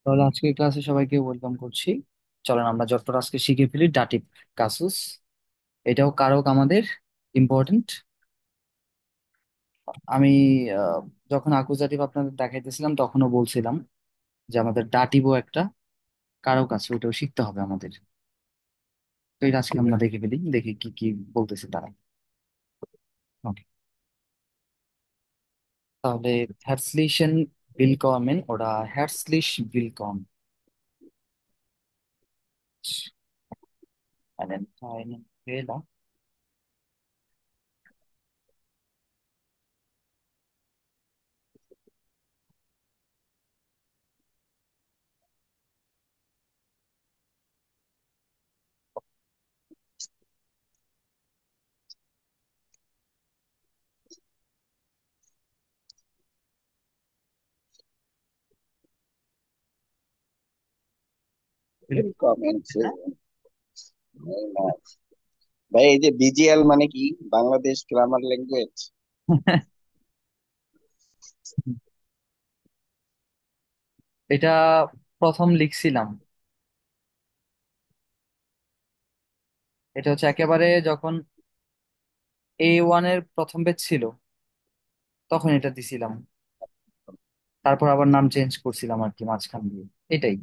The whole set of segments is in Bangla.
তাহলে আজকের ক্লাসে সবাইকে ওয়েলকাম করছি। চলেন আমরা যতটা আজকে শিখে ফেলি ডাটিভ কাসুস। এটাও কারক আমাদের ইম্পর্টেন্ট। আমি আহ, যখন আকুজাটিভ আপনাদের দেখাইতেছিলাম তখনও বলছিলাম যে আমাদের ডাটিভও একটা কারক আছে, ওটাও শিখতে হবে আমাদের। তো এটা আজকে আমরা দেখে ফেলি, দেখি কি কি বলতেছে তারা। ওকে, তাহলে herzlichen willkommen oder herzlich willkommen einen Fehler. Comments ভাই, এই যে বিজিএল মানে কি? Bangladesh grammar language. এটা প্রথম লিখছিলাম, এটা হচ্ছে একেবারে যখন A1 এর প্রথম পেজ ছিল তখন এটা দিছিলাম। তারপর আবার নাম চেঞ্জ করছিলাম আর কি মাঝখান দিয়ে। এটাই।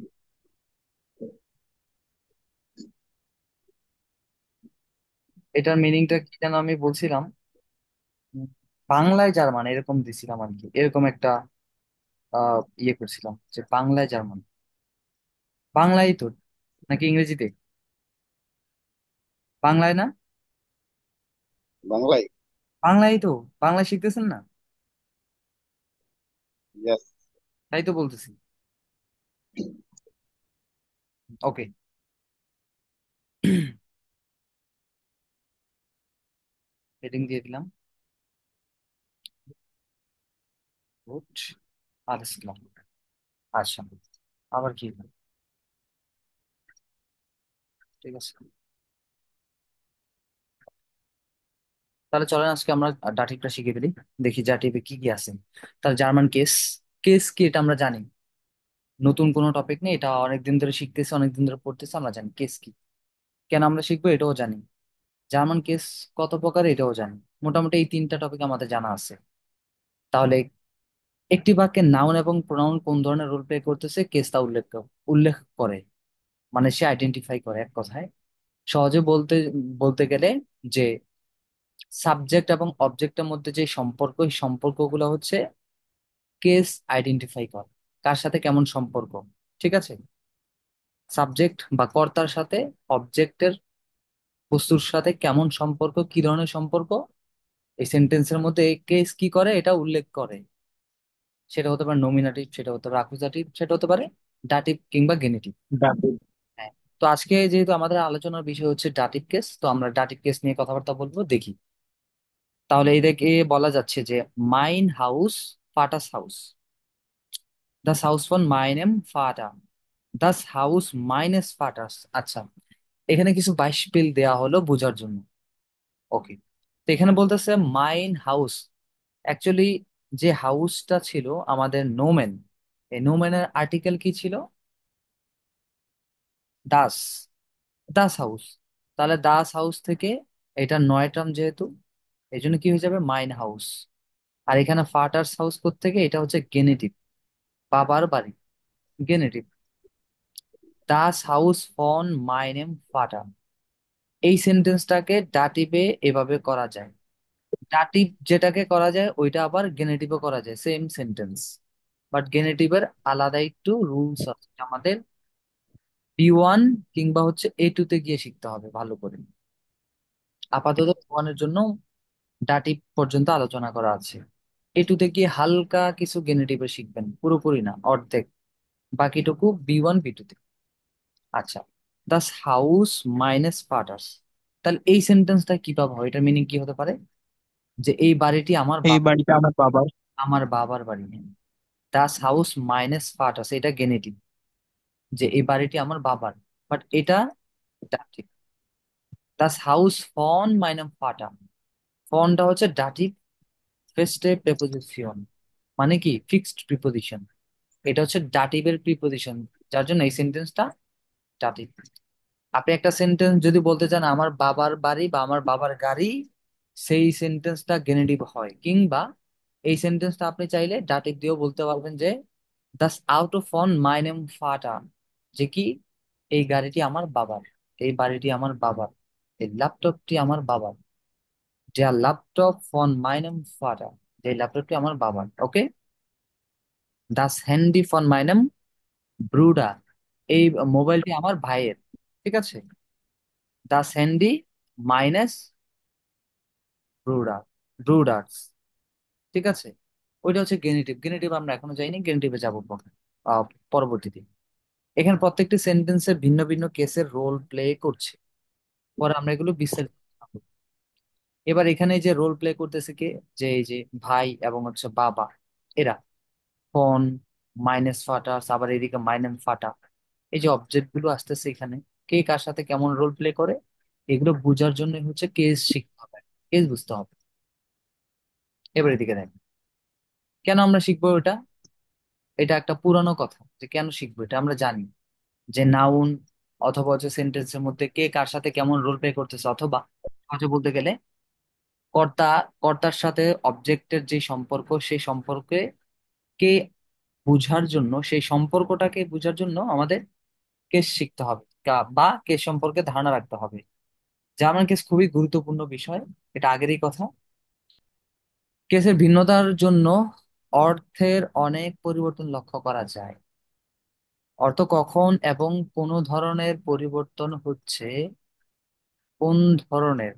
এটার মিনিংটা কি যেন আমি বলছিলাম। উম, বাংলায় জার্মান এরকম দিছিলাম আর কি, এরকম একটা ইয়ে করছিলাম যে বাংলায় জার্মান। বাংলায় তো, নাকি ইংরেজিতে? বাংলায় না? বাংলায়। বাংলায় তো। বাংলায় শিখতেছেন না? Yes. তাই তো বলতেছি। ওকে। হেডিং দিয়ে দিলাম। গুড। আলিস ক্লাব। আচ্ছা, আবার কি হলো? ঠিক আছে, তাহলে চলেন আজকে আমরা ডাটিভটা শিখে ফেলি। দেখি ডাটিভে কি কি আছে। তার জার্মান কেস। কেস কি এটা আমরা জানি, নতুন কোনো টপিক নেই, এটা অনেকদিন ধরে শিখতেছি, অনেকদিন ধরে পড়তেছি, আমরা জানি কেস কি। কেন আমরা শিখবো এটাও জানি। জার্মান কেস কত প্রকার এটাও জানি। মোটামুটি এই তিনটা টপিক আমাদের জানা আছে। তাহলে একটি বাক্যে নাউন এবং প্রোনাউন কোন ধরনের রোল প্লে করতেছে কেস তা উল্লেখ উল্লেখ করে, মানে সে আইডেন্টিফাই করে এক কথায়। সহজে বলতে বলতে গেলে যে সাবজেক্ট এবং অবজেক্টের মধ্যে যে সম্পর্ক, এই সম্পর্কগুলো হচ্ছে কেস আইডেন্টিফাই করে, কার সাথে কেমন সম্পর্ক। ঠিক আছে, সাবজেক্ট বা কর্তার সাথে অবজেক্টের, বস্তুর সাথে কেমন সম্পর্ক, কি ধরনের সম্পর্ক, এই সেন্টেন্সের মধ্যে এই কেস কি করে এটা উল্লেখ করে। সেটা হতে পারে নমিনাটিভ, সেটা হতে পারে আকুজাটিভ, সেটা হতে পারে ডাটিভ কিংবা গেনিটিভ। দারুণ। হ্যাঁ। তো আজকে যেহেতু আমাদের আলোচনার বিষয় হচ্ছে ডাটিভ কেস, তো আমরা ডাটিভ কেস নিয়ে কথাবার্তা বলবো, দেখি। তাহলে এই দেখে বলা যাচ্ছে যে মাইন হাউস, ফাটাস হাউস, দাস হাউস ফন মাইনেম ফাটা, দাস হাউস মাইনেস ফাটাস। আচ্ছা, এখানে কিছু বাইশপিল দেয়া হলো বোঝার জন্য। ওকে, তো এখানে বলতেছে মাইন হাউস। অ্যাকচুয়ালি যে হাউসটা ছিল আমাদের নোমেন, এই নোমেনের আর্টিকেল কি ছিল? দাস। দাস হাউস। তাহলে দাস হাউস থেকে এটা নয় টার্ম যেহেতু, এই জন্য কি হয়ে যাবে মাইন হাউস। আর এখানে ফাটার্স হাউস থেকে, এটা হচ্ছে গেনেটিভ, বাবার বাড়ি, গেনেটিভ। দাস হাউস ফন মাইনেম ফাটার, এই সেন্টেন্সটাকে ডাটিভে এভাবে করা যায়। ডাটিভ যেটাকে করা যায় ওইটা আবার গেনেটিভও করা যায়, সেম সেন্টেন্স। বাট গেনেটিভের আলাদা একটু রুলস আছে, আমাদের B1 কিংবা হচ্ছে A2 তে গিয়ে শিখতে হবে ভালো করে। আপাতত B1 এর জন্য ডাটিভ পর্যন্ত আলোচনা করা আছে। A2 তে গিয়ে হালকা কিছু গেনেটিভে শিখবেন, পুরোপুরি না, অর্ধেক। বাকিটুকু B1 B2 তে। আচ্ছা, দাস হাউস মাইনাস ফাদার্স, তাহলে এই সেন্টেন্সটা কিভাবে হয়, এটার মিনিং কি হতে পারে? যে এই বাড়িটি আমার এই বাবা, বাড়িটা আমার বাবার। আমার বাবার বাড়ি। দাস হাউস মাইনাস ফাদার্স, এটা গেনেটিভ, যে এই বাড়িটি আমার বাবার। বাট এটা ডাটিভ। দাস হাউস ফন মাইনাম ফাটা, ফনটা হচ্ছে ডাটিভ, ফেস্টে প্রেপোজিশন, মানে কি ফিক্সড প্রিপোজিশন। এটা হচ্ছে ডাটিভের প্রিপোজিশন, যার জন্য এই সেন্টেন্সটা ডাটিভ। আপনি একটা সেন্টেন্স যদি বলতে চান আমার বাবার বাড়ি বা আমার বাবার গাড়ি, সেই সেন্টেন্সটা গেনেটিভ হয়। কিংবা এই সেন্টেন্সটা আপনি চাইলে ডাটিভ দিয়েও বলতে পারবেন যে দাস আউট অফ ফোন মাই নেম ফাটা, যে কি এই গাড়িটি আমার বাবার, এই বাড়িটি আমার বাবার, এই ল্যাপটপটি আমার বাবার, যে ল্যাপটপ ফোন মাই নেম ফাটা, যে ল্যাপটপটি আমার বাবার। ওকে, দাস হ্যান্ডি ফোন মাই নেম ব্রুডা, এই মোবাইলটি আমার ভাইয়ের। ঠিক আছে, দাস হ্যান্ডি মাইনাস ব্রুডা, ব্রুডার্স। ঠিক আছে, ওইটা হচ্ছে গেনিটিভ। গেনিটিভ আমরা এখনো যাইনি, গেনিটিভে যাবো পরবর্তীতে। এখানে প্রত্যেকটি সেন্টেন্সে ভিন্ন ভিন্ন কেসের রোল প্লে করছে, পরে আমরা এগুলো বিস্তারিত জানবো। এবার এখানে যে রোল প্লে করতেছে কে, যে এই যে ভাই এবং হচ্ছে বাবা, এরা ফোন মাইনাস ফাটা, আবার এদিকে মাইনাস ফাটা, এই যে অবজেক্ট গুলো আসতেছে এখানে, কে কার সাথে কেমন রোল প্লে করে, এগুলো বোঝার জন্য হচ্ছে কেস শিখতে হবে, কেস বুঝতে হবে। এবার এদিকে দেখ, কেন আমরা শিখবো এটা? এটা একটা পুরানো কথা, যে কেন শিখবো এটা আমরা জানি, যে নাউন অথবা হচ্ছে সেন্টেন্সের মধ্যে কে কার সাথে কেমন রোল প্লে করতেছে, অথবা সহজে বলতে গেলে কর্তা, কর্তার সাথে অবজেক্টের যে সম্পর্ক, সেই সম্পর্কে কে বুঝার জন্য, সেই সম্পর্কটাকে বুঝার জন্য আমাদের কেস শিখতে হবে, বা কেস সম্পর্কে ধারণা রাখতে হবে। জার্মান কেস খুবই গুরুত্বপূর্ণ বিষয়, এটা আগেরই কথা। কেসের ভিন্নতার জন্য অর্থের অনেক পরিবর্তন লক্ষ্য করা যায়। অর্থ কখন এবং কোন ধরনের পরিবর্তন হচ্ছে, কোন ধরনের,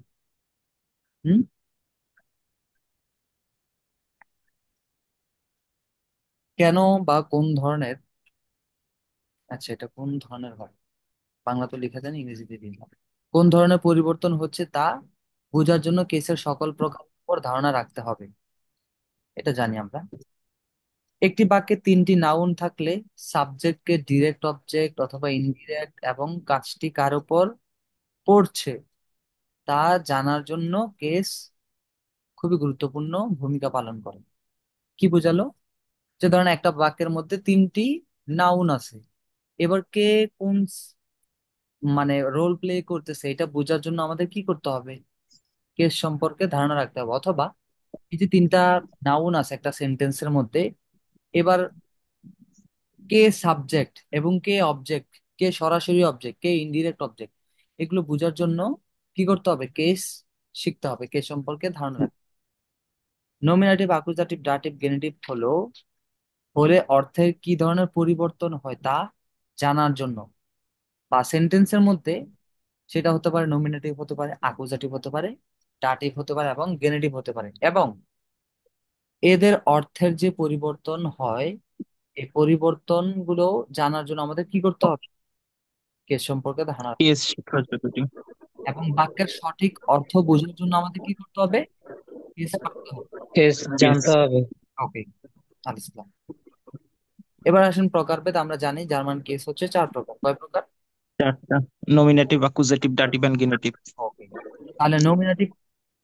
হুম, কেন বা কোন ধরনের, আচ্ছা এটা কোন ধরনের হয়, বাংলা তো লেখা যায় না, ইংরেজিতে দিলাম। কোন ধরনের পরিবর্তন হচ্ছে তা বোঝার জন্য কেসের সকল প্রকার উপর ধারণা রাখতে হবে, এটা জানি আমরা। একটি বাক্যে তিনটি নাউন থাকলে সাবজেক্টকে ডিরেক্ট অবজেক্ট অথবা ইনডিরেক্ট এবং কাজটি কার উপর পড়ছে তা জানার জন্য কেস খুবই গুরুত্বপূর্ণ ভূমিকা পালন করে। কি বোঝালো? যে ধরেন একটা বাক্যের মধ্যে তিনটি নাউন আছে, এবার কে কোন মানে রোল প্লে করতেছে এটা বোঝার জন্য আমাদের কি করতে হবে, কেস সম্পর্কে ধারণা রাখতে হবে। অথবা এই যে তিনটা নাউন আছে একটা সেন্টেন্সের মধ্যে, এবার কে সাবজেক্ট এবং কে অবজেক্ট, কে সরাসরি অবজেক্ট, কে ইনডিরেক্ট অবজেক্ট, এগুলো বোঝার জন্য কি করতে হবে, কেস শিখতে হবে, কেস সম্পর্কে ধারণা রাখতে। নমিনেটিভ, অ্যাকুজাটিভ, ডাটিভ, গেনিটিভ হলে অর্থের কি ধরনের পরিবর্তন হয় তা জানার জন্য, বা সেন্টেন্সের মধ্যে সেটা হতে পারে নমিনেটিভ, হতে পারে অ্যাকুজাটিভ, হতে পারে ডাটিভ, হতে পারে এবং গেনিটিভ হতে পারে, এবং এদের অর্থের যে পরিবর্তন হয় এই পরিবর্তন গুলো জানার জন্য আমাদের কি করতে হবে, কেস সম্পর্কে ধারণা রাখতে কেস হবে। শিক্ষার জরুরি। এবং বাক্যের সঠিক অর্থ বোঝার জন্য আমাদের কি করতে হবে, কেস পারতে হবে। কেস কেস জানতে হবে। ওকে, আলিসলাম। এবার আসেন প্রকারভেদ। আমরা জানি জার্মান কেস হচ্ছে চার প্রকার। কয় প্রকার? চারটা: nominative, accusative, dative and genitive. Okay, তাহলে নমিনেটিভ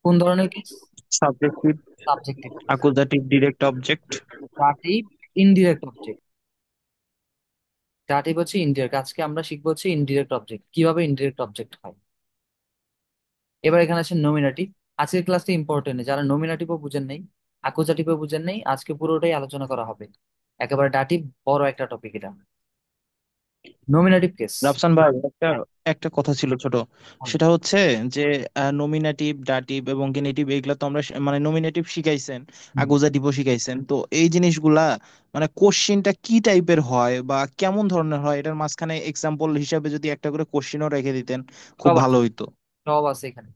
কোন ধরনের case? Subjective, subjective case. Accusative direct object. Dative indirect object. Dative হচ্ছে ইনডিরেক্ট, আজকে আমরা শিখবো হচ্ছে ইনডিরেক্ট অবজেক্ট, কিভাবে ইনডিরেক্ট অবজেক্ট হয়। এবার এখানে আছে নমিনেটিভ। আজকের ক্লাসটা ইম্পর্টেন্ট, যারা নমিনেটিভও বুঝেন নেই, অ্যাকুজাটিভও বুঝেন নেই, আজকে পুরোটাই আলোচনা করা হবে। একেবারে ডাটিভ বড় একটা টপিক এটা, নমিনেটিভ কেস। রাফসান ভাই, একটা একটা কথা ছিল ছোট। সেটা হচ্ছে যে নমিনেটিভ, ডাটিভ এবং গেনেটিভ এগুলা তো আমরা মানে নমিনেটিভ শিখাইছেন, অ্যাকুজেটিভও শিখাইছেন, তো এই জিনিসগুলা মানে কোশ্চিনটা কি টাইপের হয় বা কেমন ধরনের হয়, এটার মাঝখানে এক্সাম্পল হিসাবে যদি একটা করে কোশ্চিনও রেখে দিতেন খুব সব ভালো আছে, হইতো। সব আছে এখানে,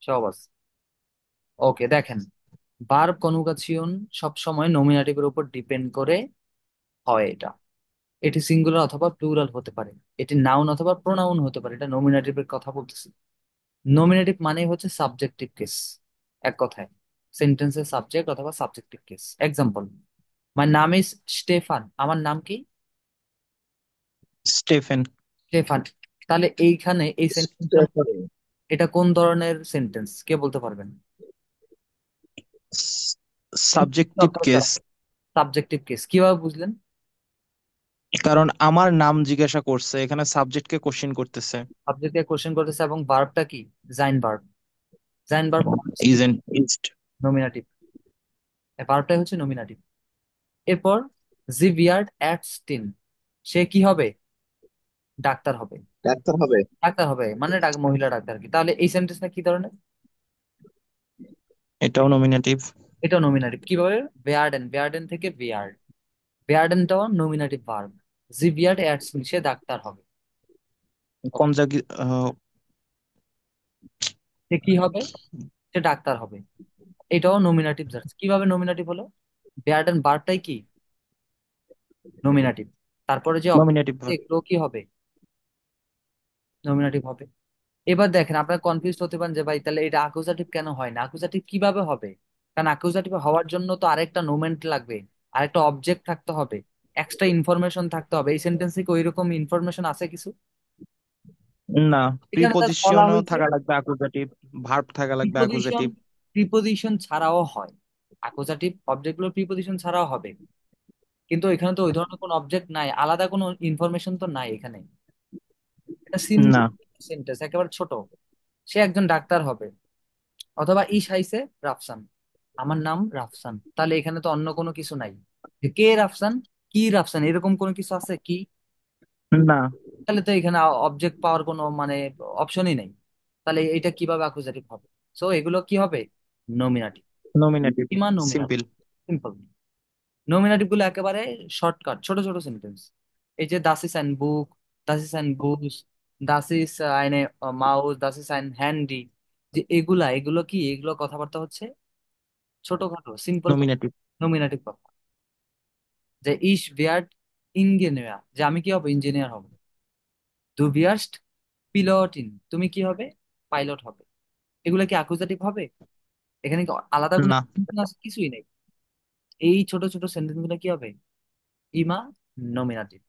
সব আছে। ওকে দেখেন, ভার্ব কনজুগেশন সব সময় নমিনেটিভের উপর ডিপেন্ড করে হয় এটা। এটি সিঙ্গুলার অথবা প্লুরাল হতে পারে, এটি নাউন অথবা প্রোনাউন হতে পারে, এটা নমিনেটিভের কথা বলতেছি। নমিনেটিভ মানে হচ্ছে সাবজেক্টিভ কেস, এক কথায় সেন্টেন্সের সাবজেক্ট অথবা সাবজেক্টিভ কেস। এক্সাম্পল, মাই নাম ইজ স্টেফান, আমার নাম কি? স্টেফেন। স্টেফান। তাহলে এইখানে এই সেন্টেন্সের মধ্যে এটা কোন ধরনের সেন্টেন্স, কে বলতে পারবেন? Subjective case. সাবজেক্টিভ কেস কিভাবে বুঝলেন? কারণ আমার নাম জিজ্ঞাসা করছে, এখানে সাবজেক্টকে কোশ্চেন করতেছে। সাবজেক্টে কোশ্চেন করতেছে এবং ভার্বটা কি? জাইন ভার্ব। জাইন ভার্ব ইজেন্ট ইস্ট। নমিনাটিভ। ভার্বটাই হচ্ছে নমিনাটিভ। এরপর জি বিয়ার্ড অ্যাটস টিন, সে কি হবে? ডাক্তার হবে। ডাক্তার হবে। ডাক্তার হবে মানে মহিলা ডাক্তার কি? তাহলে এই সেন্টেন্সটা কি ধরনের? এটাও নমিনেটিভ। এটা নমিনাটিভ। কিভাবে? বেয়ার্ডেন, বেয়ার্ডেন থেকে বিয়ার্ড, বেয়ার্ডেনটাও নমিনাটিভ ভার্ব। জি বিয়ার্ড অ্যাটস টিন, সে ডাক্তার হবে। Okay? কনজাগি সে কি হবে? সে ডাক্তার হবে। এটাও নমিনাটিভ জাস্ট। কিভাবে নমিনাটিভ হলো? বেয়ার্ডেন ভার্বটাই কি? নমিনাটিভ। তারপরে যে অবজেক্ট নমিনেটিভ ভার্ব। এগুলো কি হবে? নমিনাটিভ হবে। এবার দেখেন আপনারা কনফিউজ হতে পারেন যে ভাই তাহলে এটা অ্যাকুজাটিভ কেন হয় না? অ্যাকুজাটিভ কিভাবে হবে? কারণ অ্যাকুজাটিভ হওয়ার জন্য তো আরেকটা নোমেন্ট লাগবে, আরেকটা অবজেক্ট থাকতে হবে, এক্সট্রা ইনফরমেশন থাকতে হবে। এই সেন্টেন্সে কি ওইরকম ইনফরমেশন আছে কিছু? না, এখানে জাস্ট বলা প্রিপোজিশনও হয়েছে থাকা লাগবে অ্যাকুজাটিভ, ভার্ব থাকা লাগবে প্রিপোজিশন। অ্যাকুজাটিভ। প্রিপোজিশন ছাড়াও হয়, অ্যাকুজাটিভ অবজেক্টগুলো প্রিপোজিশন ছাড়াও হবে। কিন্তু এখানে তো ওই ধরনের কোনো অবজেক্ট নাই, আলাদা কোনো ইনফরমেশন তো নাই এখানে। এটা সিম্পল না। সেন্টেন্স, একেবারে ছোট। সে একজন ডাক্তার হবে। অথবা ইস হাইছে রাফসান, আমার নাম রাফসান। তাহলে এখানে তো অন্য কোনো কিছু নাই যে কে রাফসান, কি রাফসান, এরকম কোনো কিছু আছে কি? না। তাহলে তো এখানে অবজেক্ট পাওয়ার কোনো মানে অপশনই নেই। তাহলে এটা কিভাবে অ্যাকুজাটিভ হবে? সো এগুলো কি হবে? নমিনাটিভ। নমিনেটিভ। ইমা নমিনাটিভ। সিম্পল। সিম্পল। নমিনাটিভ গুলো একেবারে শর্টকাট, ছোট ছোট সেন্টেন্স। এই যে দাস ইস ein বুক, দাস ইস ein বুস, দাস ইস eine মাউস, দাস ইস ein হ্যান্ডি, যে এগুলা, এগুলো কি, এগুলো কথাবার্তা হচ্ছে ছোটখাটো সিম্পল নমিনেটিভ। নমিনাটিভ কথা। যে ইস বিয়ার্ড ইঞ্জিনিয়ার, যে আমি কি হব? ইঞ্জিনিয়ার হব। দু বিয়ার্স্ট পিলটিন, তুমি কি হবে? পাইলট হবে। এগুলা কি অ্যাকুজাটিভ হবে? এখানে কি আলাদা কোনো না। extension আছে? কিছুই নেই। এই ছোট ছোট সেন্টেন্স গুলো কি হবে? ইমা নমিনাটিভ।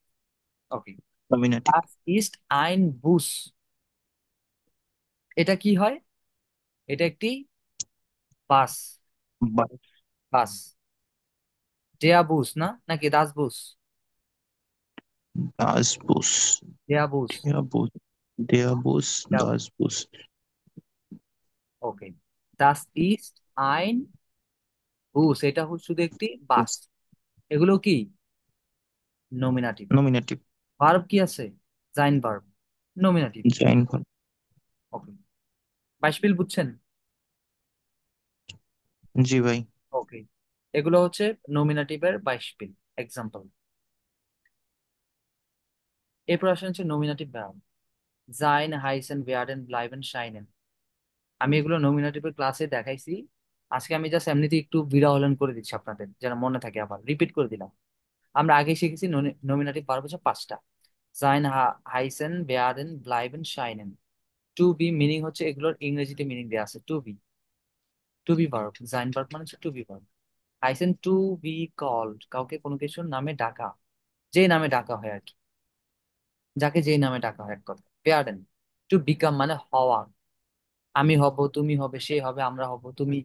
ওকে। Nominative. Das ist ein Bus, এটা কি হয়? এটা একটি বাস। বাস। ডেয়া বুস না, নাকি দাস বুস? ডাস বুস। ডেয়া বুস। ডেয়া বুস। ডেয়া বুস। ডেয়া বুস। ডাস বুস। ওকে। দাস ইস্ট আইন বুস, এটা হচ্ছে শুধু একটি বাস। এগুলো কি? নমিনাটিভ। নমিনেটিভ। ভার্ব কি আছে? জাইন ভার্ব। নমিনাটিভ। জয়েন ভার্ব। ওকে। বাইশপিল বুঝছেন? জি ভাই। ওকে। এগুলো হচ্ছে নমিনাটিভের বাইশপিল এক্সাম্পল। এরপর আসেন হচ্ছে নমিনাটিভ ভার্ব। জাইন হাইসেন ভেয়ার্ডেন ব্লাইবেন শাইনেন। আমি এগুলো নমিনেটিভের ক্লাসে দেখাইছি। আজকে আমি জাস্ট এমনিতে একটু বিড়াহলন করে দিচ্ছি আপনাদের যেন মনে থাকে, আবার রিপিট করে দিলাম। আমরা আগে শিখেছি নমিনেটিভ ভার্ব হচ্ছে পাঁচটা। জাইন হাইসেন বেয়ারেন ব্লাইবেন শাইনেন। টু বি মিনিং হচ্ছে, এগুলোর ইংরেজিতে মিনিং দেওয়া আছে to be. To be verb, জাইন ভার্ব মানে হচ্ছে টু বি ভার্ব। হাইসেন টু বি কল্ড, কাউকে কোনো কিছুর নামে ডাকা, যে নামে ডাকা হয় আর কি, যাকে যেই নামে ডাকা হয় এক কথা। বেয়ারেন টু বিকাম মানে হওয়া, আমি হব, তুমি হবে, সে হবে, আমরা হব, তুমি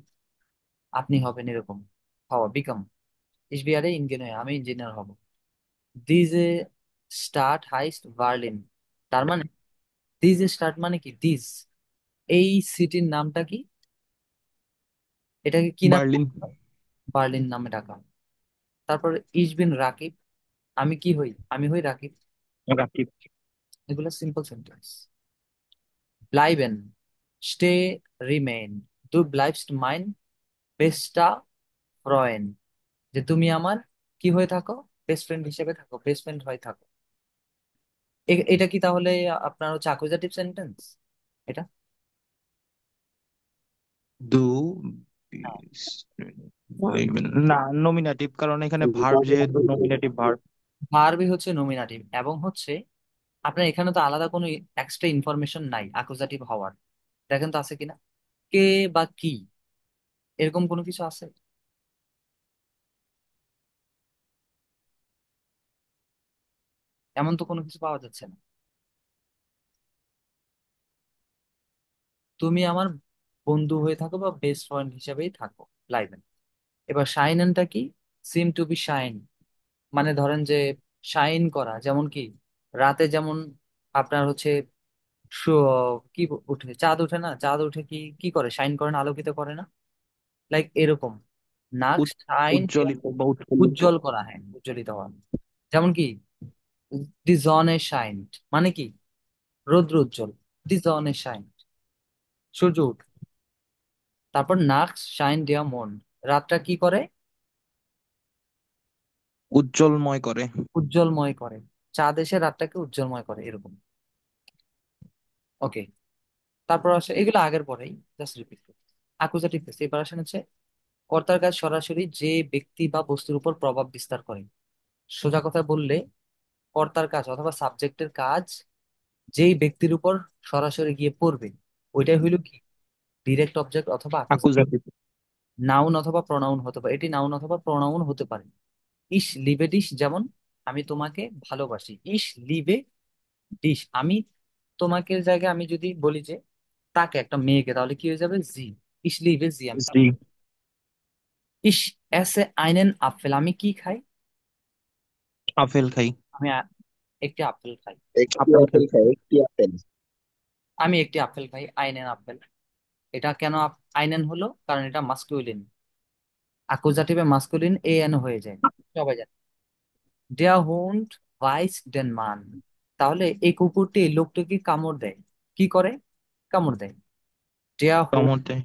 আপনি হবেন, এরকম হওয়া বিকাম। Ich werde Ingenieur, আমি ইঞ্জিনিয়ার হব। দিজে স্টার্ট হাইস্ট বার্লিন, তার মানে দিজে স্টার্ট মানে কি? দিস, এই সিটির নামটা কি? এটাকে কি নামে বার্লিন। ডাকা হয়? বার্লিন নামে ডাকা হয়। তারপরে ইস বিন রাকিব, আমি কি হই? আমি হই রাকিব। রাকিব। এগুলো সিম্পল সেন্টেন্স। ব্লাইবেন, স্টে, রিমেইন, দু ব্লাইবস্ট মাইন বেস্টা ফ্রয়েন্ড, যে তুমি আমার কি হয়ে থাকো? বেস্ট ফ্রেন্ড হিসেবে থাকো, বেস্ট ফ্রেন্ড হয়ে থাকো। এটা কি তাহলে আপনার হচ্ছে অ্যাকুজাটিভ সেন্টেন্স? এটা দু হ্যাঁ। না, নমিনেটিভ, কারণ এখানে ভার্ব, যেহেতু নমিনেটিভ ভার্ব। ভার্বই হচ্ছে নমিনাটিভ এবং হচ্ছে আপনার এখানে তো আলাদা কোনো এক্সট্রা ইনফরমেশন নাই অ্যাকুজাটিভ হওয়ার। দেখেন তো আছে কিনা, কে বা কি, এরকম কোনো কিছু আছে? এমন তো কোনো কিছু পাওয়া যাচ্ছে না। তুমি আমার বন্ধু হয়ে থাকো বা বেস্ট ফ্রেন্ড হিসেবেই থাকো, লাইবেন। এবার শাইনেনটা কি? সিম টু বি শাইন মানে ধরেন যে শাইন করা, যেমন কি রাতে যেমন আপনার হচ্ছে কি উঠে, চাঁদ উঠে না, চাঁদ উঠে কি কি করে, শাইন করে না, আলোকিত করে না, লাইক এরকম নাক উদ- শাইন, উজ্জ্বলিত বা উৎফুল্লিত। উজ্জ্বল করা, হ্যাঁ উজ্জ্বলিত হওয়া। যেমন কি দি জন এ শাইন মানে কি রৌদ্র উজ্জ্বল, দি জন এ শাইন সূর্য উঠ। তারপর নাক শাইন দেয়া মন, রাতটা কি করে, উজ্জ্বলময় করে। উজ্জ্বলময় করে, চাঁদ এসে রাতটাকে উজ্জ্বলময় করে এরকম। ওকে, তারপর আসে এগুলো আগের পরেই, জাস্ট রিপিট করি। অ্যাকুজাটিভ কেস সেপারেশন হচ্ছে কর্তার কাজ সরাসরি যে ব্যক্তি বা বস্তুর উপর প্রভাব বিস্তার করে। সোজা কথা বললে কর্তার কাজ অথবা সাবজেক্টের কাজ যেই ব্যক্তির উপর সরাসরি গিয়ে পড়বে, ওইটাই হইল কি ডিরেক্ট অবজেক্ট অথবা অ্যাকুজেটিভ। আকুজাটিভ। নাউন অথবা প্রনাউন হতে পারে, এটি নাউন অথবা প্রনাউন হতে পারে। ইস লিভে ডিশ, যেমন আমি তোমাকে ভালোবাসি, ইস লিভে ডিশ, আমি তোমাকে জায়গায় আমি যদি বলি যে তাকে, একটা মেয়েকে, তাহলে কি হয়ে যাবে, জি, ইস লিভে জি, আমি জি। তাকে। ইস এসে আইনেন আপেল, আমি কি খাই, আপেল খাই। আমি একটি আপেল খাই। একটি আপেল খাই। আপেল খায়, একটি আপেল। আমি একটি আপেল খাই, আইনেন আপেল। এটা কেন আইনেন হলো, কারণ এটা মাস্কুলিন, অ্যাকুজাটিভে মাস্কুলিন এ এন হয়ে যায়, সবাই জানে। ডেয়ার হুন্ড ভাইস ডেন মান, তাহলে এই কুকুরটি এই লোকটিকে কামড় দেয়, কি করে, কামড় দেয়। ডেয়ার হুন্ড টমেটো।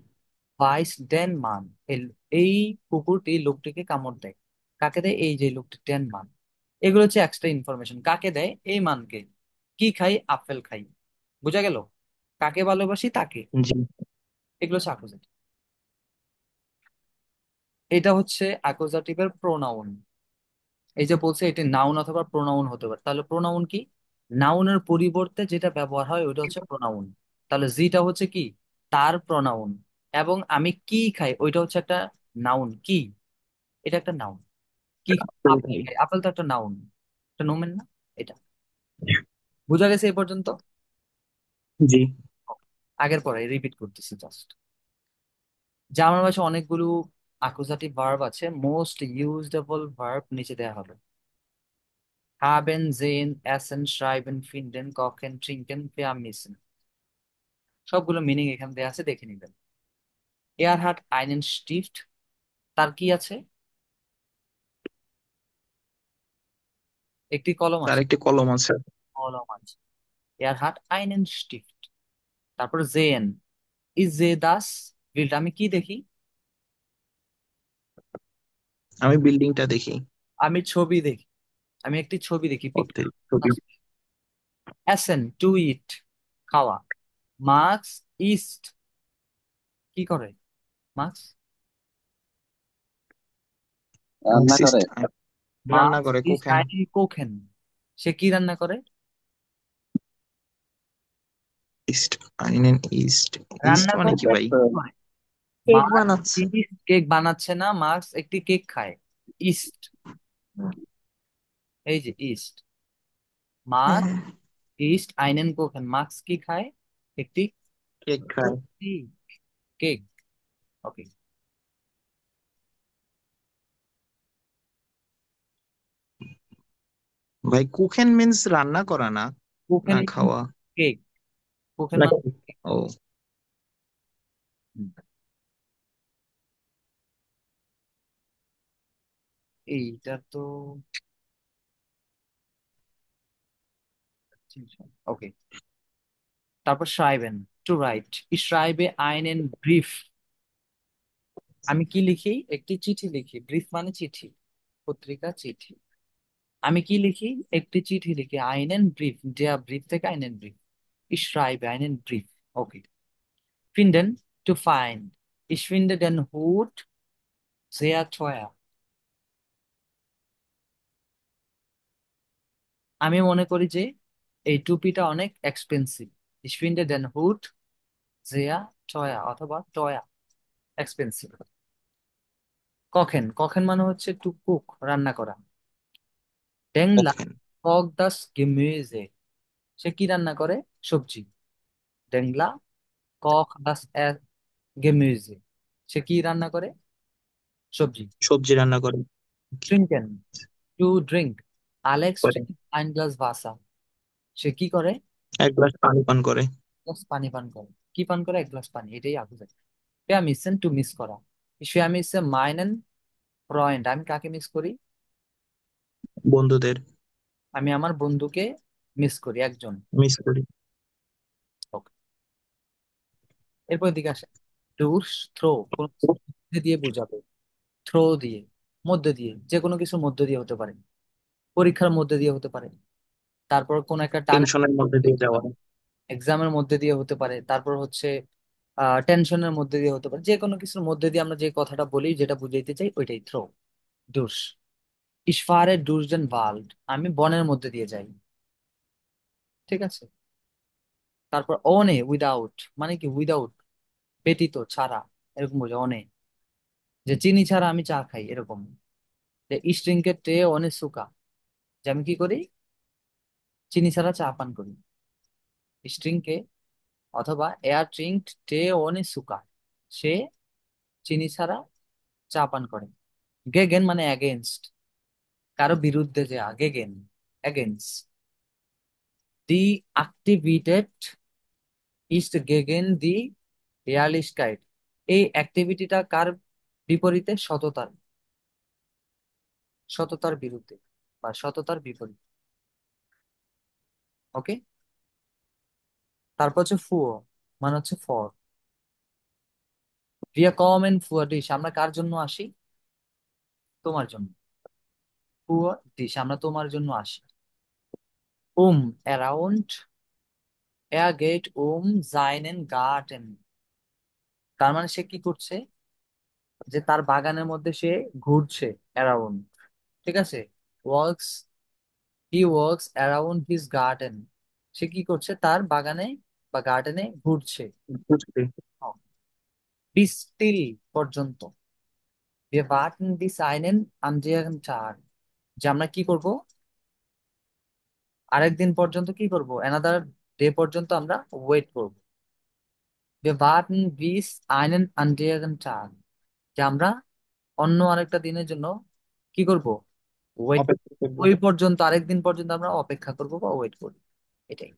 ভাইস ডেন মান, এই এই কুকুরটি লোকটিকে কামড় দেয়, কাকে দেয়, এই যে লোকটি ডেন মান। এগুলো হচ্ছে এক্সট্রা ইনফরমেশন, কাকে দেয়, এই মানকে। কি খাই, আপেল খাই, বোঝা গেল, কাকে ভালোবাসি, তাকে। জি। এগুলো হচ্ছে অ্যাকুজাটিভ। এটা হচ্ছে অ্যাকুজাটিভের প্রোনাউন। এই যে বলছে এটি নাউন অথবা প্রোনাউন হতে পারে, তাহলে প্রোনাউন কি, নাউনের পরিবর্তে যেটা ব্যবহার হয় ওইটা হচ্ছে প্রোনাউন। তাহলে জিটা হচ্ছে কি, তার প্রোনাউন। এবং আমি কি খাই, ওইটা হচ্ছে একটা নাউন, কি, এটা একটা নাউন। কি খাই? আপেল আপেল খাই। খাই, আপেল তো একটা নাউন, একটা নোমেন না, এটা বোঝা গেছে এই পর্যন্ত। জি। আগের পরে রিপিট করতেছি জাস্ট। জার্মান ভাষায় অনেকগুলো অ্যাকুজাটিভ ভার্ব আছে, মোস্ট ইউজডেবল ভার্ব নিচে দেওয়া হবে: haben, sehen, essen, schreiben, finden, kochen, trinken, vermissen। সবগুলো মিনিং এখানে দেওয়া আছে, দেখে নিবেন। এয়ার হাট আইনেন স্টিফট, তার কি আছে, একটি কলম তার আছে, একটি কলম আছে। কলম আছে। এয়ার হাট আইনেন স্টিফট। তারপর জেন, ইজ জে দাস বিল্ড, আমি কি দেখি, আমি বিল্ডিংটা দেখি। আমি ছবি দেখি, আমি একটি ছবি দেখি, অর্থে পিকচার। ছবি। অ্যাসেন টু ইট, খাওয়া। মার্কস ইস্ট, কি করে, মার্কস, রান্না সিস্ট। করে। রান্না মার্কস করে ইস্ট কুকেন। আইনেন কোখেন, সে কি রান্না করে, ইস্ট। আইনেন ইস্ট। ইস্ট রান্না মানে করে কি না, ভাই? কি করে? কেক মার্কস বানাচ্ছে। কেক বানাচ্ছে না, মার্কস একটি কেক খায়। ইস্ট, এই যে ইস্ট, মার্কস হ্যাঁ। ইস্ট আইনেন কোকেন, মার্কস কি খায়, একটি কেক খায়। কেক। ওকে, ভাই কুকেন মিন্স রান্না করা না? না কোকেন খাওয়া? কেক, কোকেন মানে নাকি? cake। ও। হুম, এইটা তো, ওকে। তারপর schreiben, to write, schreibe einen brief, আমি কি লিখি, একটি চিঠি লিখি, ব্রিফ মানে চিঠি, পত্রিকা, চিঠি। আমি কি লিখি, একটি চিঠি লিখি, আইনেন ব্রিফ, দেয়া ব্রিফ থেকে আইনেন brief, ich schreibe einen Brief. Okay. Finden, to find. Ich finde den Hut sehr teuer. আমি মনে করি যে এই টুপিটা অনেক expensive. Ich finde den Hut sehr teuer অথবা teuer, এক্সপেন্সিভ। কখেন, কখেন মানে হচ্ছে টু কুক, রান্না করা। ডেংলা কুকেন। kocht das Gemüse, সে কি রান্না করে, সবজি। ডেংলা kocht das Gemüse, সে কি রান্না করে, সবজি। সবজি রান্না করে। ট্রিঙ্কেন, টু ড্রিঙ্ক। আলেক্স করে ট্রিঙ্ক আইন গ্লাস ভাসা। সে কি করে? এক গ্লাস পানি পান করে। গ্লাস পানি পান করে। কি পান করে? এক গ্লাস পানি, এটাই আকুজাটিভ। wer missen, টু মিস করা। ich vermisse meinen Freund, আমি কাকে মিস করি? বন্ধুদের আমি আমার বন্ধুকে মিস করি, একজন। মিস করি। Okay. এরপর দিকে আসে, টুস থ্রো, কোন কিছু মধ্যে দিয়ে বোঝাবে। থ্রো দিয়ে, মধ্যে দিয়ে, যে কোনো কিছুর মধ্যে দিয়ে হতে পারে, পরীক্ষার মধ্যে দিয়ে হতে পারে, তারপর কোন একটা টানের টেনশনের মধ্যে দিয়ে যাওয়া। এক্সামের মধ্যে দিয়ে হতে পারে, তারপর হচ্ছে টেনশনের মধ্যে দিয়ে হতে পারে, যে কোনো কিছুর মধ্যে দিয়ে আমরা যে কথাটা বলি, যেটা বুঝাইতে চাই, ওইটাই থ্রো। ডুস, ich fahre durch den Wald, আমি বনের মধ্যে দিয়ে যাই। ঠিক আছে। তারপর অনে, উইদাউট, মানে কি উইদাউট, ব্যতীত, ছাড়া, এরকম বোঝা অনে। যে চিনি ছাড়া আমি চা খাই, এরকম। যে ইস্ট্রিংকে টে অনে সুকা, যে আমি কি করি? চিনি ছাড়া চা পান করি। স্ট্রিংকে, অথবা এয়ার ট্রিঙ্ক টে অনে সুকা, সে চিনি ছাড়া চা পান করে। গেগেন মানে অ্যাগেনস্ট, কারো বিরুদ্ধে, যে গেগেন, অ্যাগেনস্ট। দি অ্যাক্টিভিটেড ইস্ট গেগেন দি রিয়ালিস্টকাইট, এই অ্যাক্টিভিটিটা কার বিপরীতে? সততার, সততার বিরুদ্ধে, বা সততার বিপরীত। ওকে। তারপর হচ্ছে ফুও, মানে হচ্ছে for. wir kommen für dich, আমরা কার জন্য আসি? তোমার জন্য। für dich, আমরা তোমার জন্য আসি। around, er geht seinen Garten, তার মানে সে কি করছে? যে তার বাগানের মধ্যে সে ঘুরছে, অ্যারাউন্ড। ঠিক আছে। Works, he works around his garden, সে কি করছে? তার বাগানে বা গার্ডেনে ঘুরছে। বুঝলি? বিস স্টিল, পর্যন্ত। wir warten bis einen anderen Tag, যে আমরা কি করব? আরেকদিন পর্যন্ত কি করব? অ্যানাদার ডে পর্যন্ত আমরা ওয়েট করব। wir warten bis einen anderen Tag, যে আমরা অন্য আরেকটা দিনের জন্য কি করব? ওয়েট। অপেক্ষা করবো। ওই পর্যন্ত, আরেকদিন পর্যন্ত আমরা অপেক্ষা করব বা ওয়েট করব। এটাই।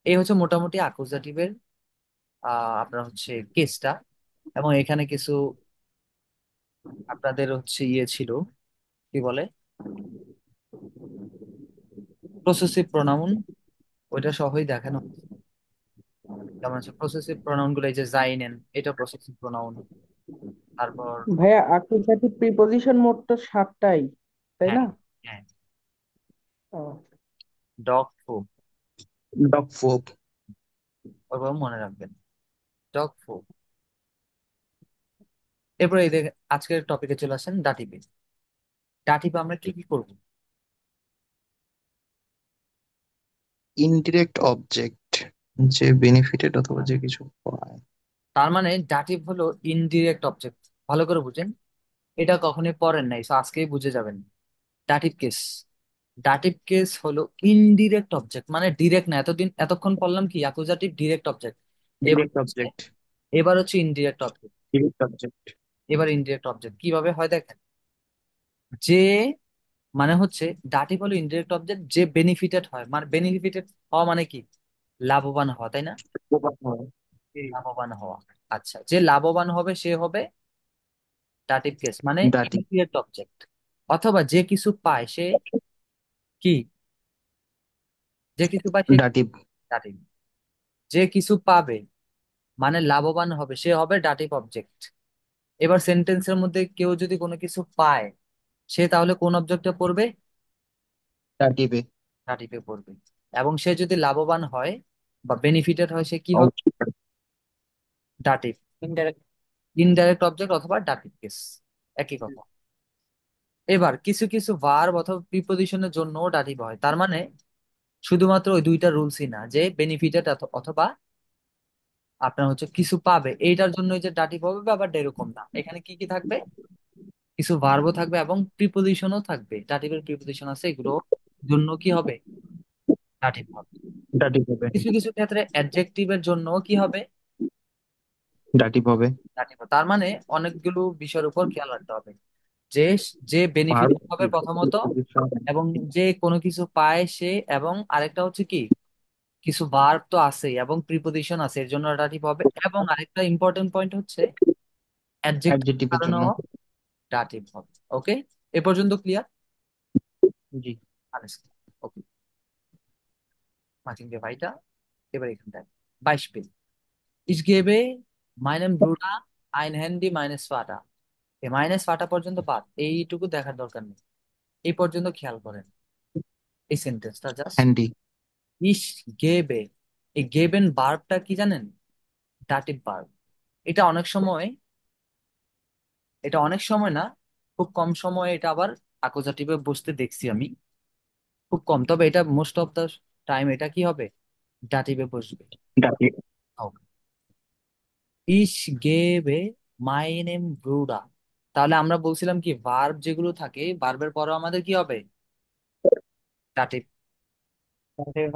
এই হচ্ছে মোটামুটি অ্যাকুজাটিভের আপনার হচ্ছে কেসটা। এবং এখানে কিছু আপনাদের হচ্ছে ইয়ে ছিল, কি বলে, প্রসেসিভ প্রোনাউন, ওইটা সহই দেখানো হয়েছে। যেমন হচ্ছে প্রসেসিভ প্রোনাউন গুলো, এই যে জাইনেন, এটা প্রসেসিভ প্রোনাউন। তারপর ভাইয়া আকুজাটিভ প্রিপজিশন মোট তো সাতটাই, তাই হ্যাঁ, না? হ্যাঁ, ও, ডগ ফুড, ডগ ফুড। ওইভাবে মনে রাখবেন, ডগ ফুড। এরপরে এই আজকের টপিকে চলে আসেন, ডাটিপে। ডাটিপে আমরা কি কি করবো? ইনডিরেক্ট অবজেক্ট, যে বেনিফিটেড অথবা যে কিছু পায়। তার মানে ডাটিভ হলো ইনডিরেক্ট অবজেক্ট। ভালো করে বুঝেন, এটা কখনোই পড়েন নাই, তো আজকেই বুঝে যাবেন। ডাটিভ কেস, ডাটিভ কেস হলো ইনডিরেক্ট অবজেক্ট, মানে ডিরেক্ট না। এতক্ষণ পড়লাম কি? অ্যাকুজাটিভ, ডিরেক্ট অবজেক্ট। এবার ডিরেক্ট হচ্ছে অবজেক্ট। এবার হচ্ছে ইনডিরেক্ট অবজেক্ট। Direct object. এবার ইনডিরেক্ট অবজেক্ট কিভাবে হয় দেখেন। যে, মানে হচ্ছে ডাটিভ হলো ইনডিরেক্ট অবজেক্ট যে বেনিফিটেড হয়, মানে বেনিফিটেড হওয়া মানে কি? লাভবান হওয়া, তাই না? লাভবান হওয়া। আচ্ছা, যে লাভবান হবে সে হবে ডাটিভ কেস, মানে ডাটি। Indirect object. অথবা যে কিছু পায় সে কি? যে কিছু পায় সে ডাটিভ। ডাটিভ। যে কিছু পাবে, মানে লাভবান হবে, সে হবে ডাটিভ অবজেক্ট। এবার সেন্টেন্সের মধ্যে কেউ যদি কোনো কিছু পায়, সে তাহলে কোন অবজেক্টে পড়বে? ডাটিভে। ডাটিভে পড়বে। এবং সে যদি লাভবান হয় বা বেনিফিটেড হয়, সে কি হবে? অবশ্যই। ডাটিভ। ইনডাইরেক্ট, ইনডাইরেক্ট অবজেক্ট অথবা ডাটিভ কেস, একই কথা। এবার কিছু কিছু ভার্ব অথবা প্রিপজিশনের জন্য ডাটিভ হয়। তার মানে শুধুমাত্র ওই দুইটা রুলসই না, যে বেনিফিটেড অথবা আপনার হচ্ছে কিছু পাবে, এইটার জন্য যে ডাটিভ হবে, ব্যাপারটা এরকম না। এখানে কি কি থাকবে? কিছু ভার্বও থাকবে এবং প্রিপজিশনও থাকবে। ডাটিভের প্রিপজিশন আছে, এগুলো জন্য কি হবে? ডাটিভ হবে। ডাটিভ হবে। কিছু কিছু ক্ষেত্রে অ্যাডজেক্টিভের জন্য কি হবে? ডাটিভ হবে। ডাটিভ। তার মানে অনেকগুলো বিষয়ের উপর খেয়াল রাখতে হবে। যে যে ভার্ব বেনিফিট হবে প্রথমত, প্রিপোজিশন। এবং যে কোনো কিছু পায় সে, এবং আরেকটা হচ্ছে কি, কিছু ভার্ব তো আছেই এবং প্রিপোজিশন আছে, এর জন্য ডাটিভ হবে, এবং আরেকটা ইম্পর্টেন্ট পয়েন্ট হচ্ছে অ্যাডজেক্টিভ অ্যাডজেক্টিভের জন্য। কারণেও ডাটিভ হবে। ওকে, এ পর্যন্ত ক্লিয়ার? জি। ওকে, machen wir weiter. এবার এখানটায় 22 page. Ich gebe meinem Bruder ein Handy meines Vater. এই মাইনাস ফাটা পর্যন্ত বাদ, এইটুকু দেখার দরকার নেই, এই পর্যন্ত খেয়াল করেন এই সেন্টেন্সটা জাস্ট। হ্যান্ডি। ইস গেবে, এই গেবেন ভার্বটা কি জানেন? Dative verb. এটা অনেক সময়, এটা অনেক সময় না, খুব কম সময় এটা আবার অ্যাকুজাটিভে বসতে দেখছি আমি, খুব কম, তবে এটা মোস্ট অফ দা টাইম এটা কি হবে, ডাটিভে বসবে। ইস গেবে মাইনেম ব্রুডা, তাহলে আমরা বলছিলাম কি ভার্ব যেগুলো থাকে ভার্বের পরেও আমাদের কি হবে, ডাটিভ,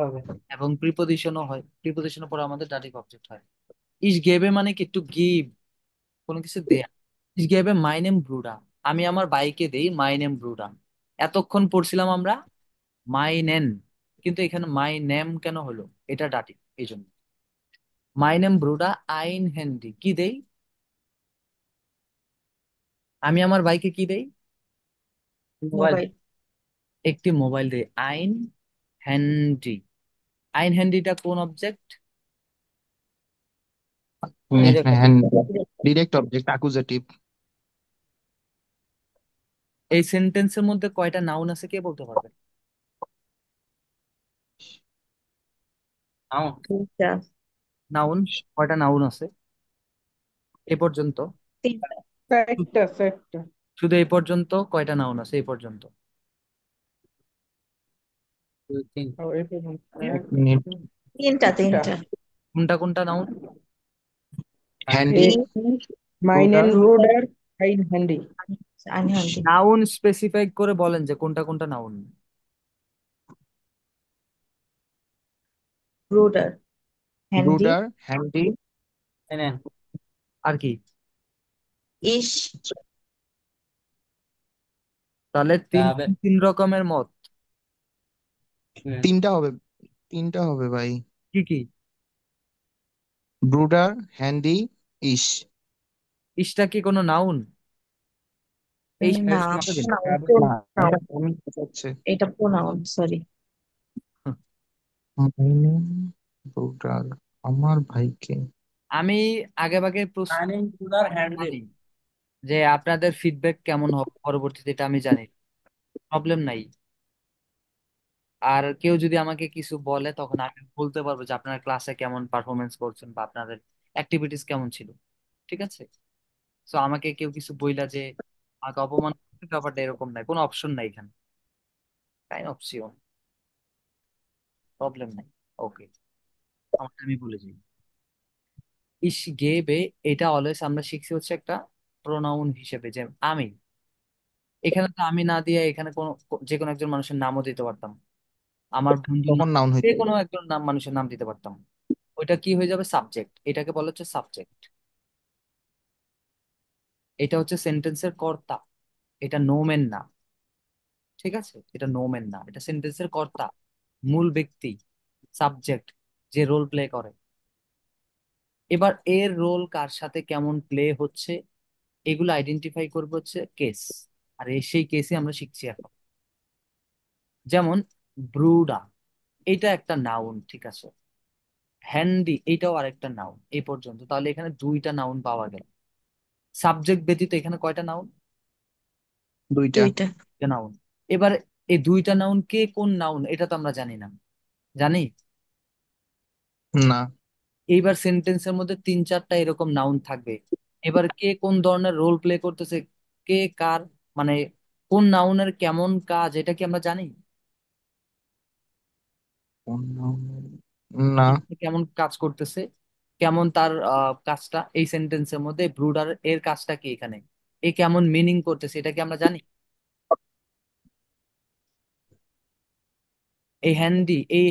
হবে। এবং প্রিপোজিশনও হয়, প্রিপোজিশনের পরে আমাদের ডাটিভ অবজেক্ট হয়। ইস গেবে মানে কি টু গিভ, কোনো কিছু দেয়া। ইস গেবে মাই নেম ব্রুডা, আমি আমার বাইকে দেই মাই নেম ব্রুডা। এতক্ষণ পড়ছিলাম আমরা মাই নেন, কিন্তু এখানে মাই নেম কেন হলো, এটা ডাটিভ এই জন্য। মাই নেম ব্রুডা আইন হ্যান্ডি, কি দেই, আমি আমার বাইকে কি দেই, মোবাইল। মোবাইল। একটি মোবাইল দেই। আইন হ্যান্ডি, আইন হ্যান্ডিটা কোন অবজেক্ট? Direct object accusative. এই সেন্টেন্সের মধ্যে কয়টা নাউন আছে কে বলতে পারবে? তিনটা। নাউন, কয়টা নাউন আছে এ পর্যন্ত? তিনটা। চারটা চারটা। শুধু এই পর্যন্ত কয়টা নাউন আছে এই পর্যন্ত? ও, এই পর্যন্ত। এক এক, মিনিট। দুই, তিনটা তিনটা। তিনটা। কোনটা কোনটা নাউন? হ্যান্ডি। এই মাইন ব্রুডার। এন্ড ব্রুডার, আইন হ্যান্ডি। আনহান্ডি। নাউন স্পেসিফাই করে বলেন যে কোনটা কোনটা নাউন। ব্রুডার, হ্যান্ডি, ব্রুডার, হ্যান্ডি। আর কি? ইশ। তাহলে তিন তিন রকমের মত। তিনটা হবে, তিনটা হবে ভাই। কি কি? ব্রুডার, হ্যান্ডি, ইশ। ইসটা কি কোনো নাউন? এই না, শব্দটা দিন। প্রোনাউন না, প্রোনাউন। এটা আমি হচ্ছে এটা প্রোনাউন, সরি। ব্রুডার, আমার ভাইকে। আমি আগে ভাগে জানি যে আপনাদের ফিডব্যাক কেমন হবে পরবর্তীতে, এটা আমি জানি, প্রবলেম নাই। আর কেউ যদি আমাকে কিছু বলে তখন আমি বলতে পারবো যে আপনার ক্লাসে কেমন পারফরমেন্স করছেন বা আপনাদের অ্যাক্টিভিটিস কেমন ছিল, ঠিক আছে? তো আমাকে কেউ কিছু বইলা যে আমাকে অপমান করবে, ব্যাপারটা এরকম নাই, কোনো অপশন নাই এখানে, কাইন অপশন, প্রবলেম নাই। ওকে, আমাকে আমি বলে যাই। ইস গেবে, এটা অলওয়েজ আমরা শিখছি হচ্ছে একটা প্রোনাউন হিসেবে, যে আমি, এখানে তো আমি না দিয়ে এখানে কোনো যে কোনো একজন মানুষের নামও দিতে পারতাম, আমার বন্ধুর তখন নাম, নাউন যে হইতে কোনো একজন নাম, মানুষের নাম দিতে পারতাম। ওইটা কি হয়ে যাবে, সাবজেক্ট, এটাকে বলা হচ্ছে সাবজেক্ট। এটা হচ্ছে সেন্টেন্সের কর্তা, এটা নোমেন না, ঠিক আছে? এটা নোমেন না, এটা সেন্টেন্সের কর্তা, মূল ব্যক্তি, সাবজেক্ট, যে রোল প্লে করে। এবার এর রোল কার সাথে কেমন প্লে হচ্ছে এগুলো আইডেন্টিফাই করবো হচ্ছে কেস, আর সেই কেসই আমরা শিখছি এখন। যেমন ব্রুডা, এটা একটা নাউন, ঠিক আছে? হ্যান্ডি, এটাও আরেকটা নাউন, এই পর্যন্ত। তাহলে এখানে দুইটা নাউন পাওয়া গেল। সাবজেক্ট ব্যতীত এখানে কয়টা নাউন? দুইটা। দুইটা। নাউন। এবার এই দুইটা নাউন কে কোন নাউন এটা তো আমরা জানি না, জানি? না। এইবার সেন্টেন্সের মধ্যে তিন চারটা এরকম নাউন থাকবে, এবার কে কোন ধরনের রোল প্লে করতেছে, কে কার, মানে কোন নাউনের কেমন কাজ, এটা কি আমরা জানি? না। কেমন কাজ করতেছে, কেমন তার কাজটা এই সেন্টেন্সের মধ্যে, ব্রুডার এর কাজটা কি এখানে, এ কেমন মিনিং করতেছে, এটা কি আমরা জানি? এই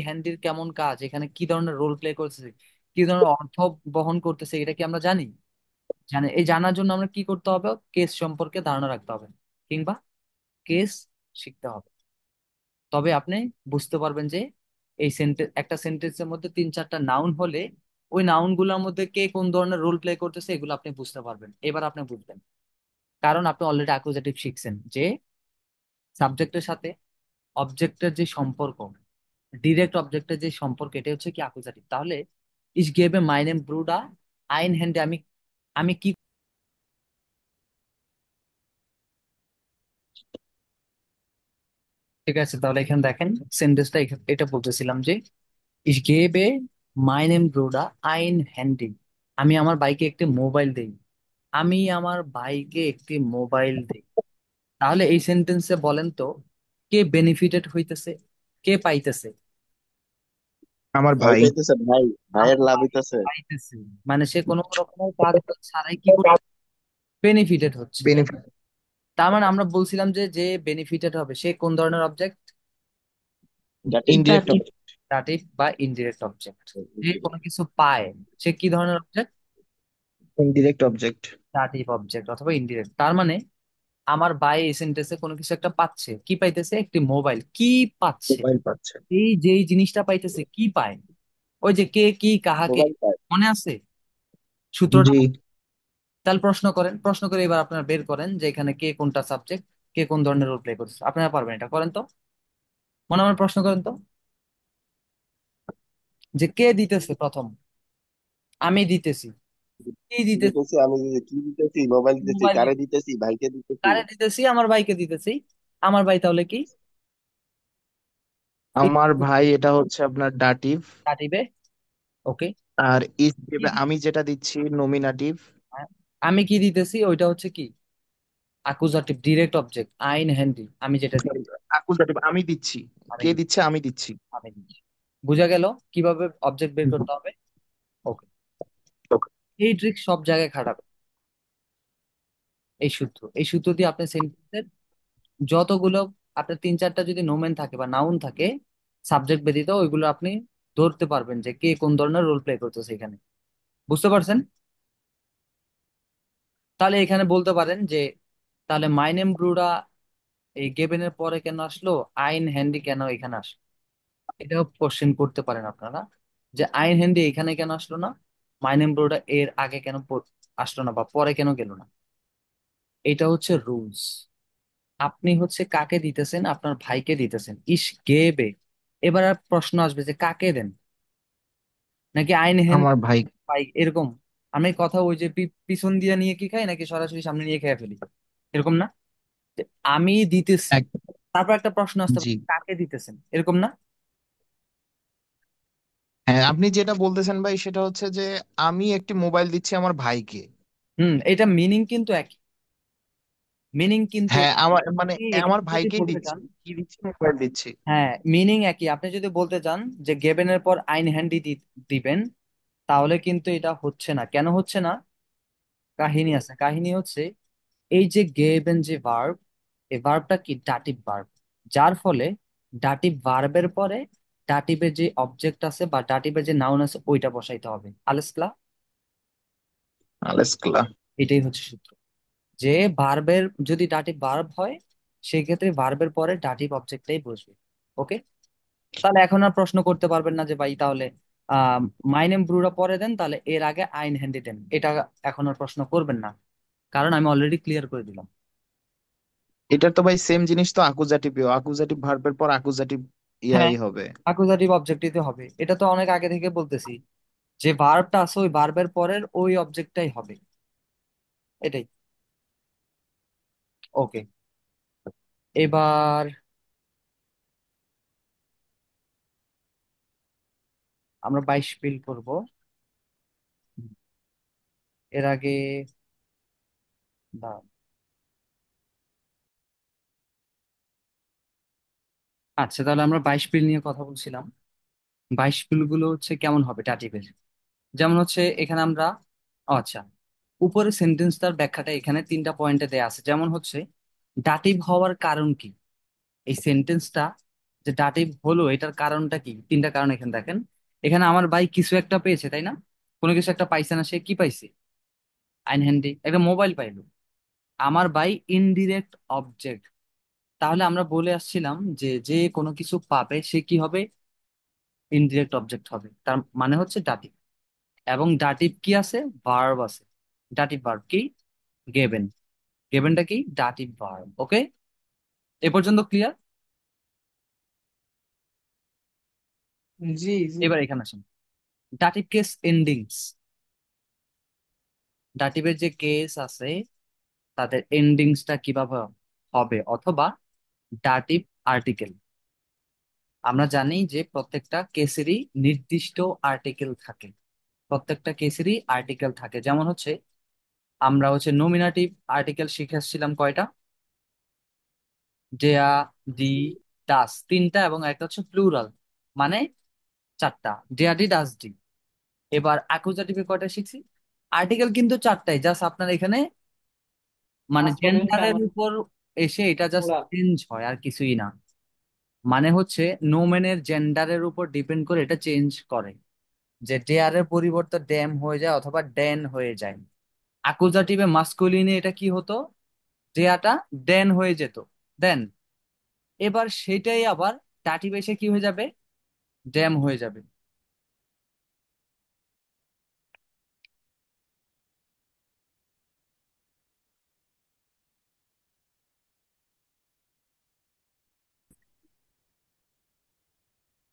হ্যান্ডির কেমন কাজ, এখানে কি ধরনের রোল প্লে করতেছে, কি ধরনের অর্থ বহন করতেছে, এটা কি আমরা জানি? জানি, এই জানার জন্য আমরা কি করতে হবে, কেস সম্পর্কে ধারণা রাখতে হবে। কিংবা কেস শিখতে হবে। তবে আপনি বুঝতে পারবেন যে এই সেন্টেন্স, একটা সেন্টেন্সের মধ্যে তিন চারটা নাউন হলে ওই নাউন গুলোর মধ্যে কে কোন ধরনের রোল প্লে করতেছে এগুলো আপনি বুঝতে পারবেন, এবার আপনি বুঝবেন। কারণ আপনি অলরেডি অ্যাকুজেটিভ শিখছেন যে সাবজেক্টের সাথে অবজেক্টের যে সম্পর্ক, ডিরেক্ট অবজেক্টের যে সম্পর্ক, এটা হচ্ছে কি অ্যাকুজেটিভ। তাহলে ইস গেবে মাই নেম ব্রুডা আইন হ্যান্ডে, আমি আমি কি, ঠিক আছে তাহলে এখানে দেখেন সেন্টেন্সটা, এটা বলতেছিলাম যে ইস গেবে মাই নেম ব্রুডা আইন হ্যান্ডি, আমি আমার বাইকে একটি মোবাইল দেই, আমি আমার বাইকে একটি মোবাইল দেই। তাহলে এই সেন্টেন্সে বলেন তো কে বেনিফিটেড হইতেছে, কে পাইতেছে? আমার ভাই ভাই। পাইতেছে, ভাই ভাইয়ের আমার লাভ ভাই হইতেছে। পাইতেছে, মানে সে কোনো রকমের কাজ ছাড়াই কি করতে বেনিফিটেড হচ্ছে। বেনিফিট। তার মানে আমরা বলছিলাম যে যে বেনিফিটেড হবে সে কোন ধরনের অবজেক্ট? ডাটি। ইনডিরেক্ট দাটিভ। অবজেক্ট। ডাটিভ বা ইনডিরেক্ট অবজেক্ট। যে কোনো কিছু পায় সে কি ধরনের object? Indirect object. Dative object অথবা ইনডিরেক্ট। তার মানে আমার ভাই এই সেন্টেন্সে কোনো কিছু একটা পাচ্ছে, কি পাইতেছে? একটি মোবাইল। কি পাচ্ছে? মোবাইল পাচ্ছে। এই যেই জিনিসটা পাইতেছে কি পায়? ওই যে কে কি কাহাকে, মোবাইল পায়। মনে আছে সূত্রটা? জি। তাহলে প্রশ্ন করেন, প্রশ্ন করে এবার আপনারা বের করেন যে এখানে কে কোনটা সাবজেক্ট, কে কোন ধরনের রোল প্লে করছে। আপনারা পারবেন, এটা করেন তো, মনে মনে প্রশ্ন করেন তো, যে কে দিতেছে প্রথম? আমি দিতেছি। কি দিতেছি? দিতেছি আমি, কি দিতেছি? মোবাইল দিতেছি। মোবাইল কারে দিতেছি। দিতেছি? ভাইকে দিতেছি। কারে দিতেছি? আমার ভাইকে দিতেছি। আমার ভাই তাহলে কি? আমার ভাই এটা হচ্ছে আপনার ডাটিভ। দাঁড়িবে। ওকে। আর ইস দেবে আমি যেটা দিচ্ছি নমিনাটিভ। আমি কি দিতেছি ওইটা হচ্ছে কি? অ্যাকুজাটিভ ডিরেক্ট অবজেক্ট আইন হ্যান্ডি, আমি যেটা দিই। অ্যাকুজাটিভ আমি দিচ্ছি। আমি কে দিই। দিচ্ছে? আমি দিচ্ছি। আমি দিচ্ছি। বুঝা গেল কিভাবে অবজেক্ট বের করতে হবে? ওকে। এই ট্রিক সব জায়গায় খাটাবে। এই সূত্র দিয়ে আপনি সেন্টেন্সের যতগুলো, আপনার তিন চারটা যদি নোমেন থাকে বা নাউন থাকে সাবজেক্ট ব্যতীত, ওইগুলো আপনি ধরতে পারবেন যে কে কোন ধরনের রোল প্লে করতেছে এখানে। বুঝতে পারছেন? তাহলে এখানে বলতে পারেন যে তাহলে মাই নেম ব্রুডা এই গেবেনের পরে কেন আসলো, আইন হ্যান্ডি কেন এখানে আসলো? এটাও কোশ্চেন করতে পারেন আপনারা, যে আইন হ্যান্ডি এখানে কেন আসলো না, মাই নেম ব্রুডা এর আগে কেন আসলো না বা পরে কেন গেল না। এটা হচ্ছে রুলস। আপনি হচ্ছে কাকে দিতেছেন? আপনার ভাইকে দিতেছেন, ইস গেবে। এবার আর প্রশ্ন আসবে যে কাকে দেন, নাকি আইন হ্যান্ড আমার ভাই। পাই এরকম। আমি কথা ওই যে পিছন দিয়ে নিয়ে কি খাই নাকি সরাসরি সামনে নিয়ে খেয়ে ফেলি, এরকম না? যে আমি দিতেছি, এক। তারপর একটা প্রশ্ন আসতে জি। পারে কাকে দিতেছেন, এরকম না? হ্যাঁ, আপনি যেটা বলতেছেন ভাই সেটা হচ্ছে যে আমি একটি মোবাইল দিচ্ছি আমার ভাইকে। এটা মিনিং কিন্তু একই, মিনিং কিন্তু হ্যাঁ, একই। আমার মানে আপনি আমার এখানে যদি ভাইকেই বলতে দিচ্ছি। চান, কি দিচ্ছি? মোবাইল দিচ্ছি। হ্যাঁ মিনিং একই। আপনি যদি বলতে চান যে গেবেনের পর আইন হ্যান্ডি দিবেন, তাহলে কিন্তু এটা হচ্ছে না। কেন হচ্ছে না? কাহিনী আছে। কাহিনী হচ্ছে এই যে গেবেন যে ভার্ব, এই ভার্বটা কি ডাটিভ ভার্ব, যার ফলে ডাটিভ ভার্বের পরে ডাটিভের যে অবজেক্ট আছে বা ডাটিভের যে নাউন আছে ওইটা বসাইতে হবে। আলেসক্লা, আলেস্কলা। এটাই হচ্ছে সূত্র। যে ভার্বের যদি ডাটিভ ভার্ব হয় সেক্ষেত্রে ভার্বের পরে ডাটিভ অবজেক্টটাই বসবে। ওকে। তাহলে এখন আর প্রশ্ন করতে পারবেন না যে ভাই তাহলে মাই নেম ব্রুরা পরে দেন, তাহলে এর আগে আইন হ্যান্ডি দেন, এটা এখন আর প্রশ্ন করবেন না, কারণ আমি অলরেডি ক্লিয়ার করে দিলাম। এটার তো ভাই সেম জিনিস তো আকুজাটিভও, আকুজাটিভ ভার্বের পর আকুজাটিভ হ্যাঁ, ইয়াই হবে। অ্যাকুজাটিভ অবজেক্টিভে হবে, এটা তো অনেক আগে থেকে বলতেছি। যে ভার্বটা আছে ওই ভার্বের পরের ওই অবজেক্টটাই হবে, এটাই। ওকে। এবার আমরা 22 ফিল করব। এর আগে দাঁড়ান। আচ্ছা তাহলে আমরা 22 ফিল নিয়ে কথা বলছিলাম। 22 ফিল গুলো হচ্ছে কেমন হবে ডাটিভের? যেমন হচ্ছে এখানে আমরা, আচ্ছা, উপরে সেন্টেন্সটার ব্যাখ্যাটা এখানে তিনটা পয়েন্টে দেয়া আছে। যেমন হচ্ছে ডাটিভ হওয়ার কারণ কি, এই সেন্টেন্সটা যে ডাটিভ হলো এটার কারণটা কি, তিনটা কারণ এখানে দেখেন। এখানে আমার ভাই কিছু একটা পেয়েছে, তাই না? কোনো কিছু একটা পাইছে না, সে কি পাইছে? আইন হ্যান্ডি একটা মোবাইল পাইলো। আমার বাই ইনডিরেক্ট অবজেক্ট। তাহলে আমরা বলে আসছিলাম যে যে কোনো কিছু পাবে সে কি হবে, ইনডিরেক্ট অবজেক্ট হবে, তার মানে হচ্ছে ডাটিভ। এবং ডাটিভ কি আছে, ভার্ব আছে। ডাটিভ ভার্ব কি, গেভেন। গেভেনটা কি, ডাটিভ ভার্ব। ওকে, এ পর্যন্ত ক্লিয়ার? জি জি। এবার এখানে আসেন, ডাটিভ কেস এন্ডিংস। ডাটিভের যে কেস আছে তাদের এন্ডিংসটা কিভাবে হবে, অথবা ডাটিভ আর্টিকেল। আমরা জানি যে প্রত্যেকটা কেসেরই নির্দিষ্ট আর্টিকেল থাকে। প্রত্যেকটা কেসেরই আর্টিকেল থাকে, যেমন হচ্ছে আমরা হচ্ছে নমিনাটিভ আর্টিকেল শিখে আসছিলাম কয়টা, ডেয়া, ডি, ডাস তিনটা, এবং একটা হচ্ছে প্লুরাল মানে চারটা, ডেয়া ডি ডাস ডি। এবার অ্যাকুজাটিভে কয়টা শিখছি, আর্টিকেল কিন্তু চারটাই, জাস্ট আপনার এখানে মানে মাস্কুলিনটা জেন্ডারের মানে উপর এসে এটা জাস্ট plural। চেঞ্জ হয় আর কিছুই না। মানে হচ্ছে নোমেনের জেন্ডারের উপর ডিপেন্ড করে এটা চেঞ্জ করে, যে ডেয়ার এর পরিবর্তে ড্যাম হয়ে যায় অথবা ড্যান হয়ে যায়। অ্যাকুজাটিভে মাস্কুলিনে এটা কি হতো, ডেয়াটা ড্যান হয়ে যেত, দেন এবার সেটাই আবার ডাটিভ এসে কি হয়ে যাবে, ড্যাম হয়ে যাবে।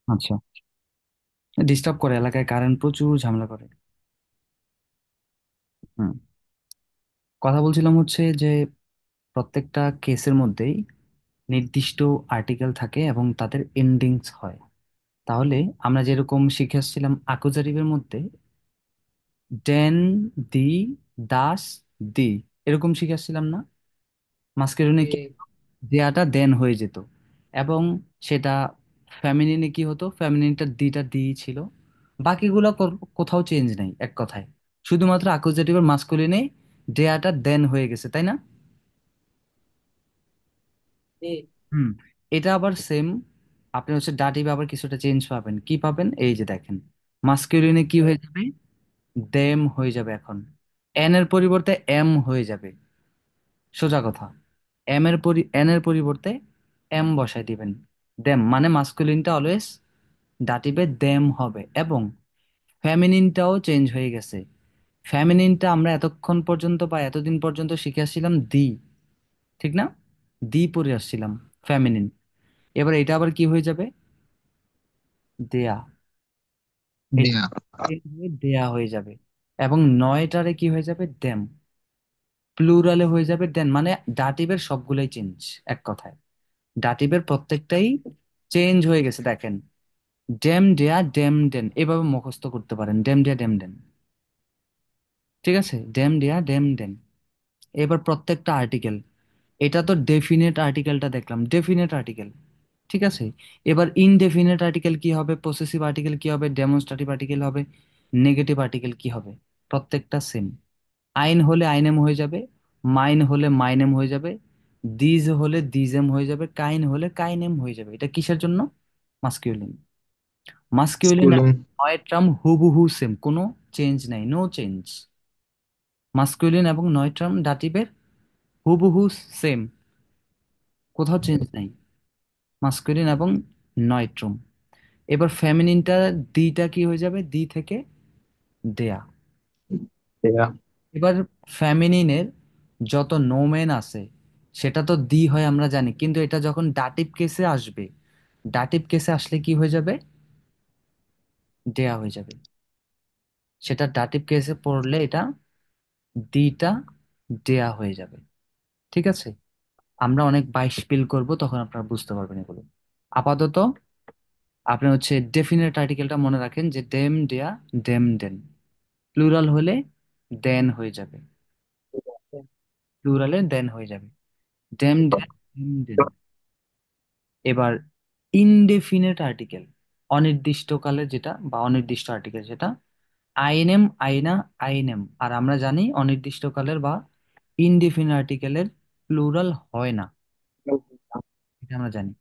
আচ্ছা, ডিস্টার্ব করে, এলাকায় কারেন্ট প্রচুর ঝামেলা করে। হুম, কথা বলছিলাম হচ্ছে যে প্রত্যেকটা কেসের মধ্যেই নির্দিষ্ট আর্টিকেল থাকে এবং তাদের এন্ডিংস হয়। তাহলে আমরা যেরকম শিখে আসছিলাম আকুজাটিভের মধ্যে ডেন, দি, দাস, দি, এরকম শিখে আসছিলাম না? মাস্কুলিনে কি, জি। দেয়াটা দেন হয়ে যেত, এবং সেটা ফেমিনিনে কি হতো, ফেমিনিনটা দিটা দি ছিল। বাকিগুলো কোথাও চেঞ্জ নাই, এক কথায় শুধুমাত্র অ্যাকুজেটিভ আর মাস্কুলিনে দেয়াটা দেন হয়ে গেছে, তাই না? জি। হুম, এটা আবার সেম। আপনি হচ্ছে ডাটিভ আবার কিছুটা চেঞ্জ পাবেন, কি পাবেন, এই যে দেখেন, মাস্কুলিনে কি হয়ে যাবে, দেম হয়ে যাবে এখন, এন এর পরিবর্তে এম হয়ে যাবে। সোজা কথা, এন এর পরিবর্তে এম বসাই দিবেন। দেম মানে মাস্কুলিনটা অলওয়েজ দাটিভে দেম হবে, এবং ফেমিনিনটাও চেঞ্জ হয়ে গেছে। ফেমিনিনটা আমরা এতক্ষণ পর্যন্ত বা এতদিন পর্যন্ত শিখে আসছিলাম দি, ঠিক না? দি পরে আসছিলাম, ফেমিনিন। এবার এটা আবার কি হয়ে যাবে, দেয়া। এটা দেয়া। change হয়ে দেয়া হয়ে যাবে, এবং নয়টারে কি হয়ে যাবে, দেম। প্লুরালে হয়ে যাবে দেন, মানে ডাটিভের সবগুলাই চেঞ্জ, এক কথায় ডাটিভের প্রত্যেকটাই চেঞ্জ হয়ে গেছে। দেখেন, ডেম ডেয়া ডেম ডেন, এভাবে মুখস্থ করতে পারেন, ডেম ডেয়া ডেম ডেন। ঠিক আছে, ডেম ডেয়া ডেম ডেন। এবার প্রত্যেকটা আর্টিকেল, এটা তো ডেফিনেট আর্টিকেলটা দেখলাম, ডেফিনেট আর্টিকেল, ঠিক আছে। এবার ইনডেফিনেট আর্টিকেল কি হবে, পসেসিভ আর্টিকেল কি হবে, ডেমনস্ট্রেটিভ আর্টিকেল হবে, নেগেটিভ আর্টিকেল কি হবে, প্রত্যেকটা সেম। আইন হলে আইনেম হয়ে যাবে, মাইন হলে মাইনেম হয়ে যাবে, দিজ হলে দিজেম হয়ে যাবে, কাইন হলে কাইনেম হয়ে যাবে। এটা কিসের জন্য, মাস্কিউলিন। Masculine schooling. নয়ট্রাম হুবহু সেম, কোনো চেঞ্জ নাই, নো চেঞ্জ। মাস্কুলিন এবং নয়ট্রাম দাটিভের হুবহু সেম, কোথাও চেঞ্জ নাই, মাস্কুলিন এবং নয়ট্রম। এবার ফেমিনিনটা দিটা কি হয়ে যাবে, দি থেকে দেয়া। দেয়া। এবার ফেমিনিনের যত নোমেন আছে সেটা তো দি হয় আমরা জানি, কিন্তু এটা যখন ডাটিভ কেসে আসবে, ডাটিভ কেসে আসলে কি হয়ে যাবে, দেয়া হয়ে যাবে। সেটা ডাটিভ কেসে পড়লে এটা দিটা দেয়া হয়ে যাবে। ঠিক আছে, আমরা অনেক বাইশ পিল করব, তখন আপনারা বুঝতে পারবেন এগুলো। আপাতত আপনি হচ্ছে ডেফিনেট আর্টিকেলটা মনে রাখেন, যে ডেম ডেয়া ডেম ডেন, প্লুরাল হলে দেন হয়ে যাবে, প্লুরালে দেন হয়ে যাবে, ডেম ডেন ডেম ডেন। এবার ইনডেফিনেট আর্টিকেল, অনির্দিষ্টকালের যেটা বা অনির্দিষ্ট আর্টিকেল যেটা, আইএনএম, আইনা, আইএনএম। আর আমরা জানি অনির্দিষ্টকালের বা ইনডেফিনিট আর্টিকেলের প্লুরাল হয় না, এটা আমরা জানি।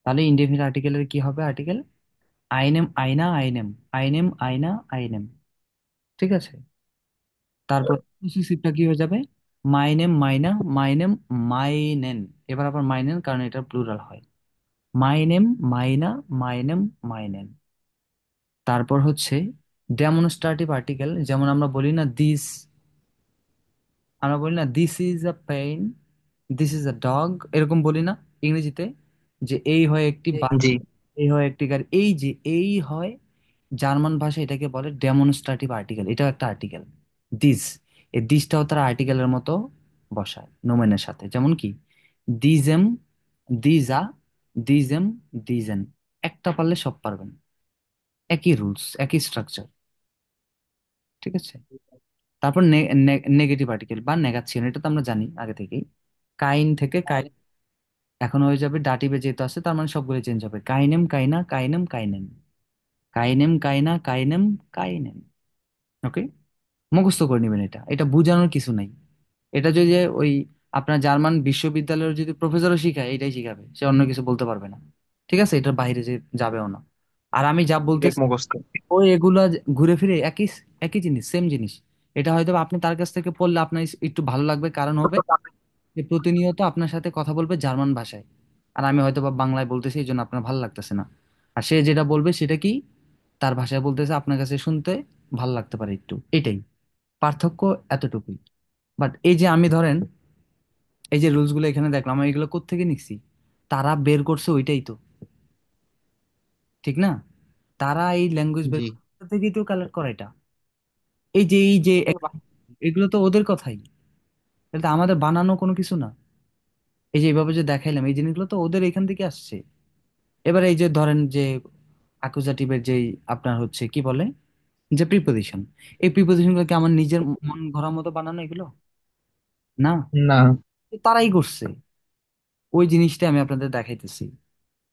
তাহলে ইনডেফিনিট আর্টিকেলের কি হবে, আর্টিকেল আইএনএম, আইনা, আইএনএম, আইএনএম, আইনা, আইএনএম। ঠিক আছে, তারপর পসেসিভটা কি হয়ে যাবে, মাইনেম মাইনা, মাইনেম মাইনেন। এবার আবার মাইনেন, কারণ এটা প্লুরাল হয়। মাইনেম মাইনা, মাইনেম মাইনেন। তারপর হচ্ছে ডেমনস্ট্রেটিভ আর্টিকেল, যেমন আমরা বলি না দিস, আমরা বলি না this is a pen, this is a dog, এরকম বলি না ইংরেজিতে, যে এই হয় একটি বাস, জি। এই হয় একটি গাড়ি, এই যে এই হয়, জার্মান ভাষায় এটাকে বলে ডেমনস্ট্রেটিভ আর্টিকেল। এটাও একটা আর্টিকেল, দিস। এই দিসটাও তারা আর্টিকেলের মতো বসায় নোমেনের সাথে, যেমন কি দিজেম, দিজা, দিজেম, দিজেন। একটা পারলে সব পারবেন, একই রুলস, একই স্ট্রাকচার। ঠিক আছে। তারপর নেগেটিভ আর্টিকেল বা নেগাচ্ছিয়ন, এটা তো আমরা জানি আগে থেকেই। কাইন থেকে কাইন, এখন হয়ে যাবে ডাটিভে যেহেতু আছে, তার মানে সবগুলো চেঞ্জ হবে। কাইনেম কাইনা, কাইনেম কাইনেন, কাইনেম কাইনা, কাইনেম কাইনেন। ওকে, মুখস্থ করে নেবেন, এটা এটা বোঝানোর কিছু নাই। এটা যদি ওই আপনার জার্মান বিশ্ববিদ্যালয়ের যদি প্রফেসরও শিখায়, এটাই শিখাবে, সে অন্য কিছু বলতে পারবে না। ঠিক আছে, এটার বাইরে যে যাবেও না। আর আমি যা ডিরেক্ট বলতেছি, মুখস্থ। ওই এগুলা ঘুরে ফিরে একই, একই জিনিস, সেম জিনিস। এটা হয়তো আপনি তার কাছ থেকে পড়লে আপনার একটু ভালো লাগবে, কারণ হবে যে প্রতিনিয়ত আপনার সাথে কথা বলবে জার্মান ভাষায়, আর আমি হয়তো বা বাংলায় বলতেছি, এই জন্য আপনার ভালো লাগতেছে না। আর সে যেটা বলবে সেটা কি, তার ভাষায় বলতেছে, আপনার কাছে শুনতে ভালো লাগতে পারে একটু, এটাই পার্থক্য, এতটুকুই। বাট এই যে আমি ধরেন এই যে রুলস গুলো এখানে দেখলাম, আমি এগুলো কোত্থেকে নিচ্ছি, তারা বের করছে ওইটাই তো, ঠিক না? তারা এই ল্যাঙ্গুয়েজ বের জি। করতে থেকেই তো কালেক্ট করা এটা। এই যে এগুলো তো ওদের কথাই, এটা তো আমাদের বানানো কোনো কিছু না। এই যে এইভাবে যে দেখাইলাম, এই জিনিসগুলো তো ওদের এখান থেকে আসছে। এবার এই যে ধরেন যে অ্যাকুজাটিভের যেই আপনার হচ্ছে কি বলে, যে প্রিপোজিশন, এই প্রিপোজিশন গুলো কি আমার নিজের মন ঘোরার মতো বানানো এগুলো? না, না। তারাই করছে। ওই জিনিসটা আমি আপনাদের দেখাইতেছি।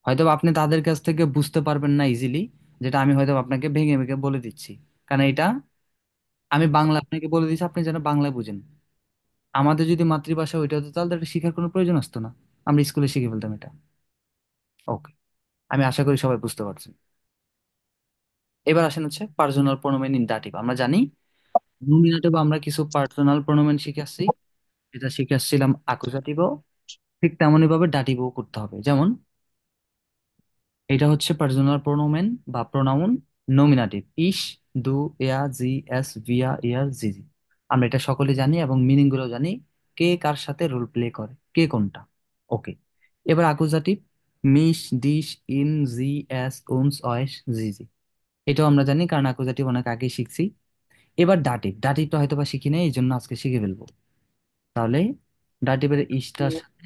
হয়তো বা আপনি তাদের কাছ থেকে বুঝতে পারবেন না ইজিলি, যেটা আমি হয়তো আপনাকে ভেঙে ভেঙে বলে দিচ্ছি, কারণ এটা আমি বাংলা আপনাকে বলে দিচ্ছি, আপনি যেন বাংলায় বুঝেন। আমাদের যদি মাতৃভাষা ওইটা হতো, তাহলে তো এটা শেখার কোনো প্রয়োজন আসতো না, আমরা স্কুলে শিখে ফেলতাম এটা। ওকে, আমি আশা করি সবাই বুঝতে পারছেন। এবার আসেন হচ্ছে পার্সোনাল প্রোনোমেন ইন দাটিভ। আমরা জানি নমিনেটিভ আমরা কিছু পার্সোনাল প্রোনোমেন শিখে আসছি, এটা শিখে আসছিলাম আকুজাটিভও, ঠিক তেমনই ভাবে দাটিভও করতে হবে। যেমন এটা হচ্ছে পার্সোনাল প্রোনোমেন বা প্রোনাউন নমিনেটিভ, ইস, দু, এয়া, জি, এস, ভিয়া, ইয়ার, জিজি। আমরা এটা সকলে জানি এবং মিনিং গুলো জানি, কে কার সাথে রোল প্লে করে, কে কোনটা। ওকে, এবার আকুজাটিভ মিস, ডিস, ইন, জি, এস, উনস, অয়েস, জিজি। এটাও আমরা জানি, কারণ আকুজাটিভ অনেক আগে শিখছি। এবার ডাটিভ, ডাটিভটা হয়তো বা শিখি নাই, এই জন্য আজকে শিখে ফেলবো। তাহলে ডাটিভের ইসটার সাথে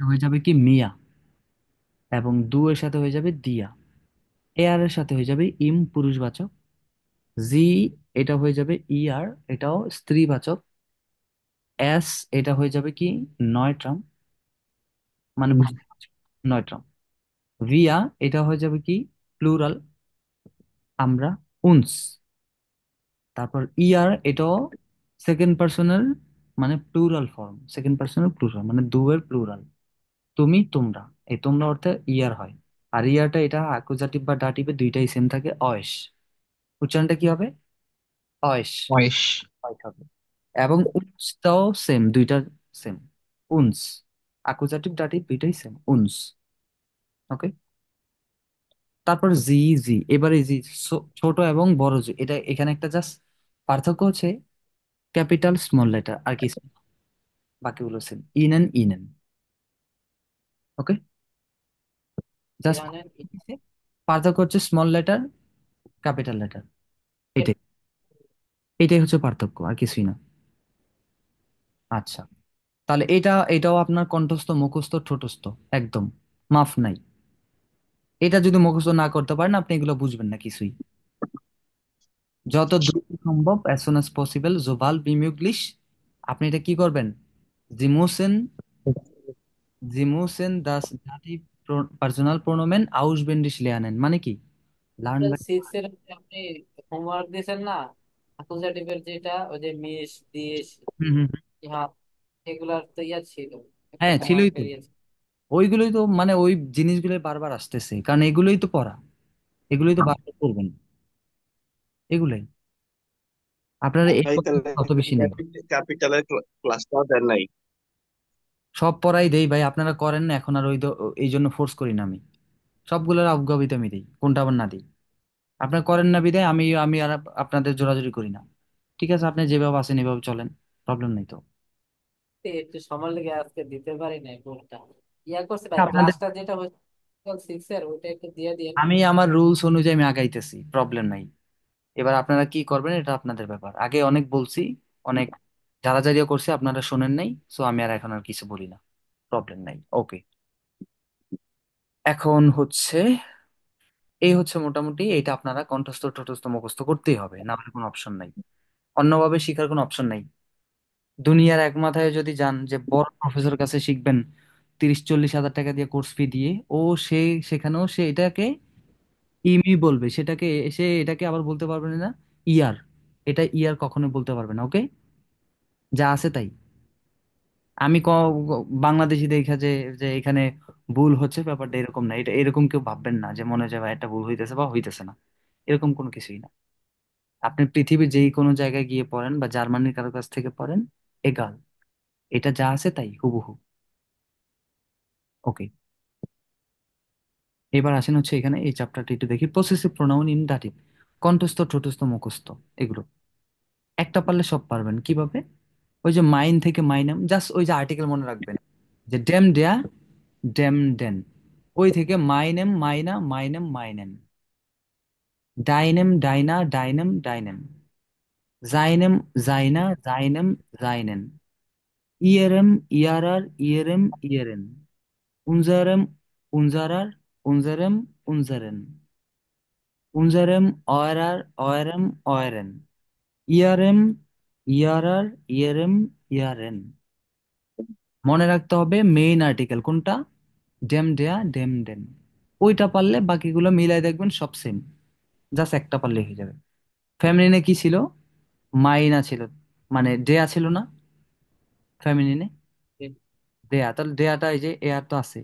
হয়ে যাবে কি মিয়া, এবং দু এর সাথে হয়ে যাবে দিয়া, এয়ার এর সাথে হয়ে যাবে ইম পুরুষবাচক, জি এটা হয়ে যাবে ইয়ার, এটাও স্ত্রীবাচক, এস এটা হয়ে যাবে কি নয়ট্রাম, মানে বুঝতে পারছো, নয়ট্রাম। ভিয়া এটা হয়ে যাবে কি প্লুরাল, আমরা উনস। তারপর ইয়ার এটাও সেকেন্ড পার্সোনাল, মানে plural form, second personal plural, মানে দুয়ের প্লুরাল, তুমি তোমরা, এই তোমরা অর্থে ইয়ার হয়। আর ইয়ারটা এটা অ্যাকুজাটিভ বা ডাটিভে দুইটাই সেম থাকে, অয়েস। উচ্চারণটা কি হবে? অয়েস, বয়স। অয়েস হবে। এবং উন্সটাও সেম, দুইটা সেম, উনস। অ্যাকুজাটিভ ডাটিভ দুইটাই সেম, উনস। ওকে, তারপর জি, জি এবারে জি, ছোট এবং বড় জি, এটা এখানে একটা জাস্ট পার্থক্য হচ্ছে ক্যাপিটাল স্মল লেটার, আর কি বাকিগুলো সেম, ইনেন ইনেন। ওকে, জাস্ট পার্থক্য হচ্ছে স্মল লেটার, ক্যাপিটাল লেটার, এটাই, এটাই হচ্ছে পার্থক্য, আর কিছুই না। আচ্ছা, তাহলে এটাও আপনার কণ্ঠস্থ, মুখস্থ, ঠোঁটস্থ, একদম মাফ নাই। এটা যদি মুখস্থ না করতে পারেন, আপনি এগুলো বুঝবেন না কিছুই। যত দ্রুত সম্ভব, অ্যাজ সুন অ্যাজ পসিবল, জোভাল বিমিউগ্লিশ, আপনি এটা কি করবেন? জিমুসেন, জিমুসেন দাস দাটি পার্সোনাল প্রোনোমেন আউসবেন্ডিশ লেয়ানেন, মানে কি লার্ন বাই। সিক্স এর মধ্যে আপনি হোমওয়ার্ক দিয়েছেন না, অ্যাকুজাটিভের যেটা ওই যে মিস দিস হুম হুম হুম। ইহা, এগুলার তো ইয়া ছিল, একটা হ্যাঁ ছিলই তো, হোমওয়ার্কের ইয়ে ছিল। ওইগুলোই তো, মানে ওই জিনিসগুলোই বারবার আসতেছে, কারণ এগুলোই তো পড়া, এগুলোই তো বারবার করবেন, এগুলোই। আপনারা এই ভাই টপিক তাহলে অত বেশি নেই। ক্যাপিটালের ক্লাসটাও দেন নাই? সব পড়াই দেই ভাই, আপনারা করেন না এখন আর এই জন্য ফোর্স করি না আমি। সবগুলোর অগ্রাধিকার আমি দিই, কোনটা আবার না দিই। আপনারা করেন না বিদায় আমি আমি আর আপনাদের জোরাজুরি করি না। ঠিক আছে, আপনি যেভাবে আছেন এভাবে চলেন, প্রবলেম নেই তো। একটু সময় লেগে আজকে দিতে পারি নাই কোনটা ইয়া করছে ভাই, আপনাদের, ক্লাসটা যেটা হচ্ছে 6 এর ওইটা একটু দিয়ে দিন। আমি আমার রুলস অনুযায়ী আমি আগাইতেছি, প্রবলেম নাই। এবার আপনারা কি করবেন এটা আপনাদের ব্যাপার। আগে অনেক বলছি, অনেক ঝাড়াঝাড়িও করছি, আপনারা শোনেন নাই, সো আমি আর এখন আর কিছু বলি না, প্রবলেম নাই। ওকে, এখন হচ্ছে এই হচ্ছে মোটামুটি এটা আপনারা কণ্ঠস্থ ঠোঁটস্থ মুখস্থ করতেই হবে, না হলে কোনো অপশন নাই, অন্যভাবে শিখার কোনো অপশন নাই। দুনিয়ার এক মাথায় যদি যান যে বড় প্রফেসর কাছে শিখবেন 30-40 হাজার টাকা দিয়ে কোর্স ফি দিয়ে, ও সে সেখানেও সে এটাকে ইমি বলবে, সেটাকে সে এটাকে আবার বলতে পারবে না ইয়ার, এটা ইয়ার কখনো বলতে পারবে না। ওকে, যা আছে তাই। আমি বাংলাদেশি দেখা যে যে এখানে ভুল হচ্ছে, ব্যাপারটা এরকম না। এটা এরকম কেউ ভাববেন না যে মনে হয় যে ভাই একটা ভুল হইতেছে বা হইতেছে না, এরকম কোনো কিছুই না। আপনি পৃথিবীর যেই কোনো জায়গায় গিয়ে পড়েন বা জার্মানির কারো কাছ থেকে পড়েন, এগাল, এটা যা আছে তাই হুবহু। ওকে, এবার আসেন হচ্ছে এখানে এই চ্যাপ্টারটি একটু দেখি, পসেসিভ প্রোনাউন ইন দাটিভ, কণ্ঠস্থ ঠোঁটস্থ মুখস্থ এগুলো একটা পারলে সব পারবেন কিভাবে। ওই যে মাইন থেকে মাইনাম, জাস্ট ওই যে আর্টিকেল মনে রাখবেন, যে ডেম ডেয়া, ডেম ডেন, ওই থেকে মাইনেম মাইনা মাইনেম মাইনেন, ডাইনেম ডাইনা ডাইনেম ডাইনেন, জাইনেম জাইনা জাইনেম জাইনেন, ইয়েরেম ইয়ারার ইয়েরেম ইয়েরেন, উনজারেম উনজারার উনজারেম উনজারেন, উনজারেম অয়রার অয়রেম অয়রেন, ইয়ারেম ইয়ারার ইয়েরেম ইয়ারেন। মনে রাখতে হবে মেইন আর্টিকেল কোনটা, ডেম ডেয়া ডেম ডেন। ওইটা পারলে বাকিগুলো মিলাই দেখবেন সব সেম, জাস্ট একটা পারলে হয়ে যাবে। ফেমিনিনে কি ছিল, মাইনা ছিল, মানে ডেয়া ছিল না ফেমিনিনে, ডেয়া, তাহলে ডেয়াটা এই যে এয়ার তো আছে,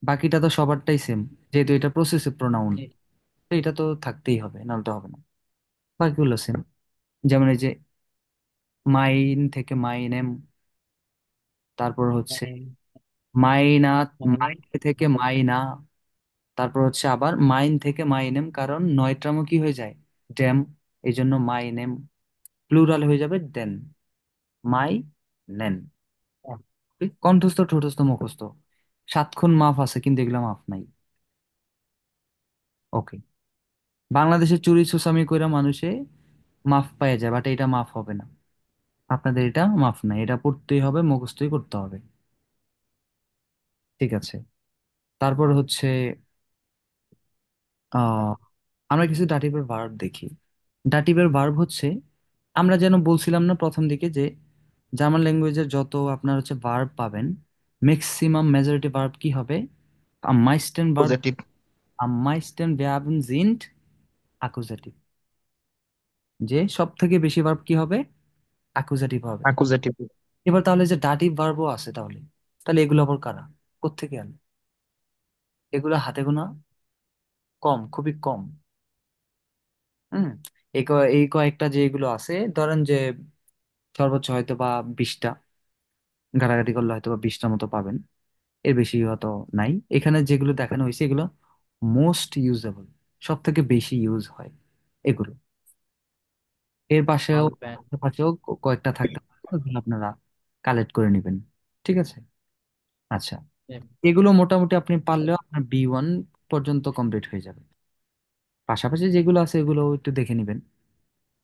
বাকিটা তো সবারটাই সেম, যেহেতু এটা প্রসেসিভ প্রোনাউন, তো এটা তো থাকতেই হবে, নাহলে তো হবে না। বাকিগুলো সেম, যেমন এই যে মাইন থেকে মাইনেম, তারপর হচ্ছে মাইনা, মাইনে থেকে মাইনা, তারপর হচ্ছে আবার মাইন থেকে মাইনেম, কারণ নয়টামও কি হয়ে যায়, ড্যাম, এই জন্য মাইনেম, প্লুরাল হয়ে যাবে দেন, মাই নেন। কণ্ঠস্থ ঠোঁটস্থ মুখস্থ, 7 খুন মাফ আছে কিন্তু এগুলা মাফ নাই। ওকে, বাংলাদেশে চুরি সুসামি কইরা মানুষে মাফ পাওয়া যায়, বাট এটা মাফ হবে না, আপনাদের এটা মাফ নাই, এটা পড়তেই হবে, মুখস্থই করতে হবে। ঠিক আছে, তারপর হচ্ছে আহ আমরা কিছু ডাটিভের ভার্ব দেখি। ডাটিভের ভার্ব হচ্ছে, আমরা যেন বলছিলাম না প্রথম দিকে যে জার্মান ল্যাঙ্গুয়েজের যত আপনার হচ্ছে ভার্ব পাবেন, ম্যাক্সিমাম মেজরিটি ভার্ব কি হবে, am meisten Verb, positive. am meisten Verben sind Akkusativ, যে সব থেকে বেশি ভার্ব কি হবে, অ্যাকুজাটিভ হবে। অ্যাকুজেটিভ। এবার তাহলে যে ডাটিভ ভার্বও আছে, তাহলে তাহলে এগুলো আবার কারা, কোত্থেকে আনে, এগুলো হাতে গোনা, কম, খুবই কম। হুম, এই কয়েকটা যে এগুলো আছে, ধরেন যে সর্বোচ্চ হয়তো বা 20টা, ঘাটাঘাটি করলে হয়তো বা 20টার মতো পাবেন, এর বেশি হয়তো নাই। এখানে যেগুলো দেখানো হয়েছে এগুলো মোস্ট ইউজেবল, সব থেকে বেশি ইউজ হয় এগুলো। এর পাশেও আলব্যান। এর পাশেও কয়েকটা থাকতে পারে, ওগুলো আপনারা কালেক্ট করে নেবেন। ঠিক আছে, আচ্ছা, এগুলো মোটামুটি আপনি পারলেও আপনার B1 পর্যন্ত কমপ্লিট হয়ে যাবে। পাশাপাশি যেগুলো আছে এগুলো একটু দেখে নেবেন।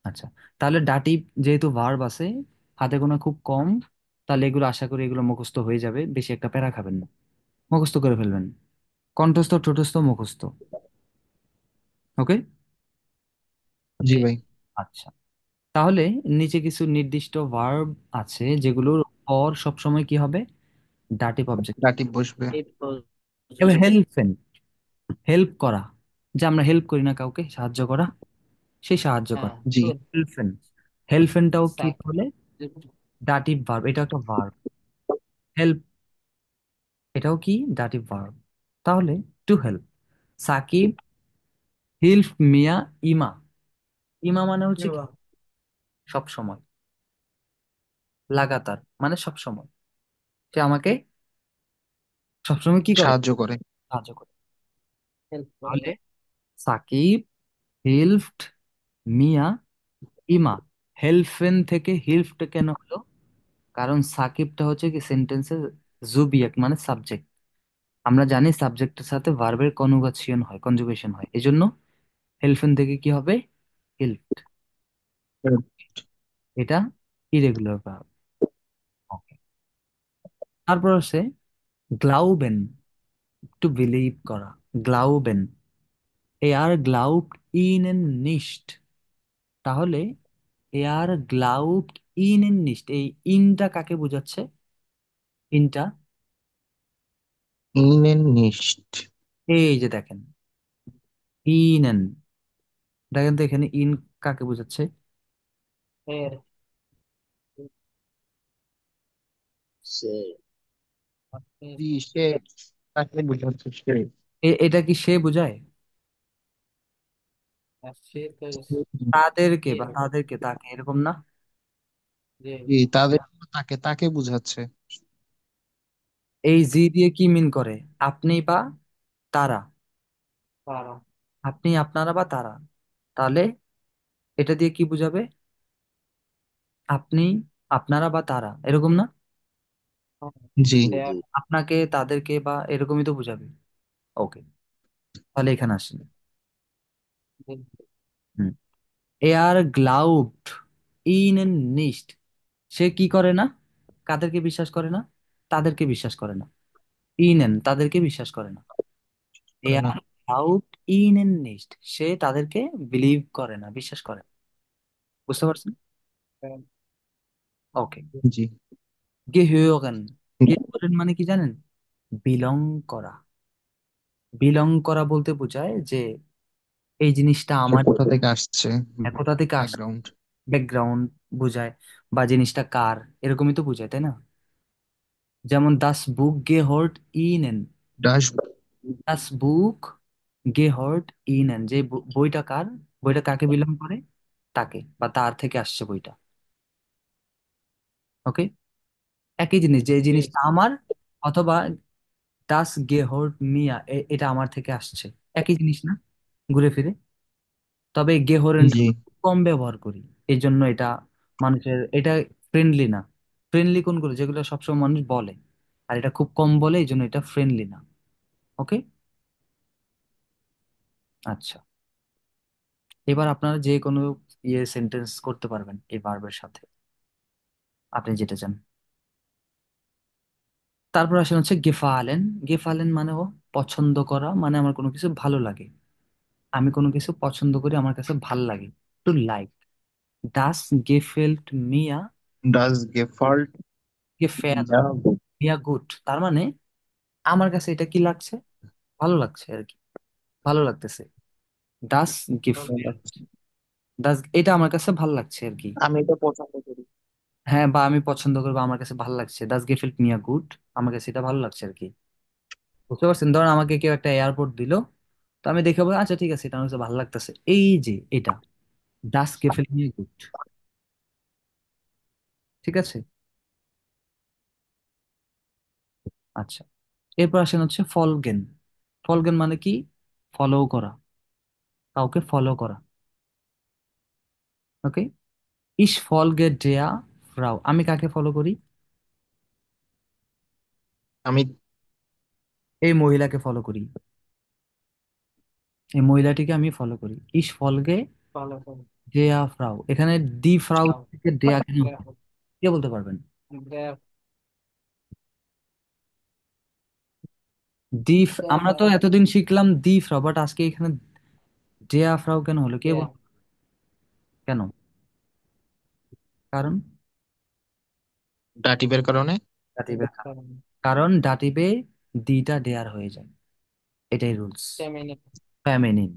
আচ্ছা, তাহলে ডাটিভ যেহেতু ভার্ব আছে, হাতে গোনা খুব কম, তাহলে এগুলো আশা করি এগুলো মুখস্থ হয়ে যাবে, বেশি একটা প্যারা খাবেন না, মুখস্থ করে ফেলবেন। কণ্ঠস্থ ঠোঁটস্থ মুখস্থ। ওকে, জি ভাই। আচ্ছা, তাহলে নিচে কিছু নির্দিষ্ট ভার্ব আছে যেগুলোর পর সবসময় কি হবে, ডাটিভ অবজেক্ট। দাটিভ বসবে। এবার হেল্পেন, হেল্প করা, যে আমরা হেল্প করি না কাউকে, সাহায্য করা, সেই সাহায্য হ্যাঁ করা, জি। হেল্পেন। হেল্পেনটাও কি সাক বলে, ডাটিভ ভার্ব, এটা একটা ভার্ব। হেল্প, এটাও কি ডাটিভ ভার্ব। তাহলে টু হেল্প, সাকিব হিলফ মিয়া ইমা, ইমা মানে হচ্ছে কি, সব সময়, লাগাতার মানে সব সময়, সে আমাকে সবসময় কি করে, সাহায্য করে। সাহায্য করে। হেল্প করে। তাহলে সাকিব হেল্পড মিয়া ইমা। হেল্পেন থেকে হিল্পড কেন হলো? কারণ সাকিবটা হচ্ছে কি সেন্টেন্সের জুবিয়েক্ট মানে সাবজেক্ট। আমরা জানি সাবজেক্টের সাথে ভার্বের কনজুগেশন হয়, এজন্য হেল্পেন থেকে কি হবে, হেল্পড। এটা ইরেগুলার ভার্ব। ওকে, তারপর আছে গ্লাউবেন, টু বিলিভ করা। গ্লাউবেন, আর গ্লাউবড ইনেন নিস্ট। তাহলে আর গ্লাউবড ইনেন নিস্ট, এই ইনটা কাকে বোঝাচ্ছে? ইনটা ইনেন নিস্ট। এই যে দেখেন, ইনেন, দেখেন তো এখানে ইন কাকে বোঝাচ্ছে? এর সে জি, সে তাকে বোঝাচ্ছে, সে। এটা কি সে বোঝায়? সে তো তাদেরকে কে বা তাদেরকে তাকে, এরকম না? যে জি, তাদের, তাকে তাকে বোঝাচ্ছে। এই জি দিয়ে কি মিন করে? আপনি বা তারা, তারা আপনি আপনারা বা তারা। তাহলে এটা দিয়ে কি বুঝাবে? আপনি, আপনারা বা তারা, এরকম না? জি। জি জি। দেয়ার আপনাকে তাদেরকে বা এরকমই তো বুঝাবে। ওকে, তাহলে এখানে আসেন। হুম, এয়ার গ্লাউবড ইন নিস্ট, সে কি করে না? কাদেরকে বিশ্বাস করে না? তাদেরকে বিশ্বাস করে না। ইনেন তাদেরকে বিশ্বাস করে না। করে না। এয়ার গ্লাউবড ইন নিস্ট, সে তাদেরকে বিলিভ করে না, বিশ্বাস করে না। বুঝতে পারছেন? ওকে, জি। গেহোরেন। গেহোরেন মানে কি জানেন? বিলং করা। বিলং করা বলতে বোঝায় যে এই জিনিসটা সে আমার, কোথা থেকে আসছে, কোথা থেকে আসছে, ব্যাকগ্রাউন্ড। ব্যাকগ্রাউন্ড বোঝায়, বা জিনিসটা কার, এরকমই তো বোঝায়, তাই না? যেমন দাস বুক গেহর্ট ইনেন, ডাস। দাস বুক গেহর্ট ইনেন, যে বইটা কার, বইটা কাকে বিলং করে? তাকে বা তার থেকে আসছে বইটা। ওকে, একই জিনিস, যে এই জিনিসটা আমার, অথবা দাস গেহর্ট মিয়া, এটা আমার থেকে আসছে, একই জিনিস না ঘুরে ফিরে? তবে গেহরেন্ট জি। কম ব্যবহার করি, এই জন্য এটা মানুষের, এটা ফ্রেন্ডলি না। ফ্রেন্ডলি কোনগুলো, যেগুলো সবসময় মানুষ বলে, আর এটা খুব কম বলে, এই জন্য এটা ফ্রেন্ডলি না। ওকে, আচ্ছা, এবার আপনারা যে কোনো সেন্টেন্স করতে পারবেন এই ভার্বের সাথে, আপনি যেটা চান। তারপর আসেন হচ্ছে গেফালেন। গেফালেন মানে ও পছন্দ করা, মানে আমার কোনো কিছু ভালো লাগে, আমি কোনো কিছু পছন্দ করি, আমার কাছে ভাল লাগে, টু লাইক। ডাস গেফেল্ট মিয়া ডাস গেফাল্ট গেফেল মিয়া। মিয়া গুড, তার মানে আমার কাছে এটা কি লাগছে, ভালো লাগছে আর কি, ভালো লাগতেছে। ডাস ভালো গেফেল, লাগছে। ডাস এটা আমার কাছে ভালো লাগছে আর কি। আমি এটা পছন্দ করি। হ্যাঁ, বা আমি পছন্দ করবো, আমার কাছে ভালো লাগছে, ডাস গেফেল্ট মিয়া গুড, আমার কাছে এটা ভালো লাগছে আর কি। বুঝতে পারছেন? ধরুন আমাকে কেউ একটা এয়ারপোর্ট দিল, তো আমি দেখে বলবো আচ্ছা ঠিক আছে, এটা আমার কাছে ভালো লাগতেছে, এই যে এটা ডাস গেফেল্ট মিয়া গুড। ঠিক আছে, আচ্ছা, এরপর আসেন হচ্ছে ফলগেন। ফলগেন মানে কি? ফলো করা, কাউকে ফলো করা। ওকে, ইস ফলগে ডেয়া ফ্রাউ, আমি কাকে ফলো করি? আমি। এই মহিলাকে ফলো করি, এই মহিলাটিকে আমি ফলো করি। ইস ফলগে ফলো করে ডেয়া ফ্রাউ, এখানে দি ফ্রাউ দাও থেকে ডেয়া কেন হলো? কে বলতে পারবেন? দেয়ার আমরা তো এতদিন শিখলাম দি ফ্রাউ, বাট আজকে এখানে ডেয়া ফ্রাউ কেন হলো, কে দেয়ার বলতে, কেন? কারণ ডাটিভের কারণে। ডাটিবের কারণ, কারণ ডাটিবে দিটা ডেয়ার হয়ে যায়, এটাই রুলস। ফেমিনিন ফেমিনিন,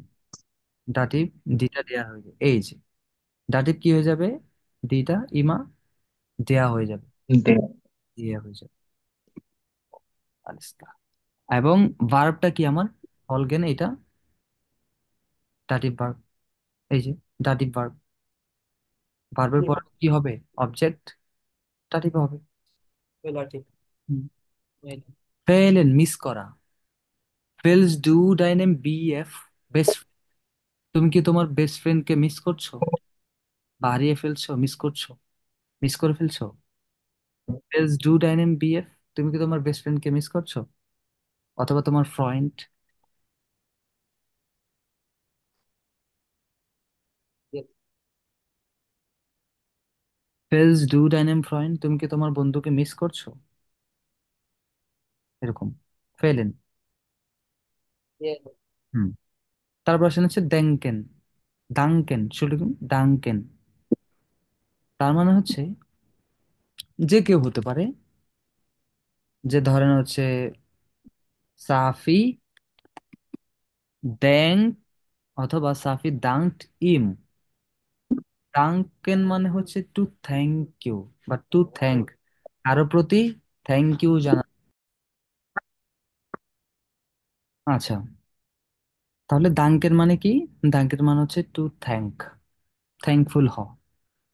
ডাটিভ দিটা ডেয়ার হয়ে যায়, এই যে ডাটিভ কি হয়ে যাবে, দিটা ইমা দেয়া হয়ে যাবে, দে- দেয়া হয়ে যাবে। আলিস্তা। এবং ভার্বটা কি আমার, অলগেন, এটা ডাটিভ ভার্ব, এই যে ডাটিভ ভার্ব। ভার্বের পর কি হবে? অবজেক্ট, দাটিভ হবে। relative ফেলেন মিস করা। ফেলস ডু ডাইনেম বিএফ বেস্ট। তুমি কি তোমার বেস্ট ফ্রেন্ডকে মিস করছো, বা হারিয়ে ফেলছো, মিস করছো, মিস করে ফেলছো? ফেলস ডু ডাইনেম বিএফ, তুমি কি তোমার বেস্ট ফ্রেন্ডকে মিস করছো, অথবা তোমার ফ্রেন্ড? yes ফেলস ডু ডাইনেম ফ্রেন্ড, তুমি কি তোমার বন্ধুকে মিস করছো, এরকম। ফেলেন। yes হুম। তারপর আসেন হচ্ছে ড্যাঙ্কেন। ডাঙ্কেন, শুধু ডাঙ্কেন। তার মানে হচ্ছে যে কেউ হতে পারে, যে ধরেন হচ্ছে সাফি ড্যাং, অথবা সাফি ডাঙ্কড ইম। ডাঙ্কেন মানে হচ্ছে টু থ্যাংক ইউ, বা টু থ্যাংক, কারো প্রতি থ্যাংক ইউ জানা। আচ্ছা, তাহলে দাঙ্কের মানে কি? দাঙ্কের মানে হচ্ছে টু থ্যাংক, থ্যাঙ্কফুল হ।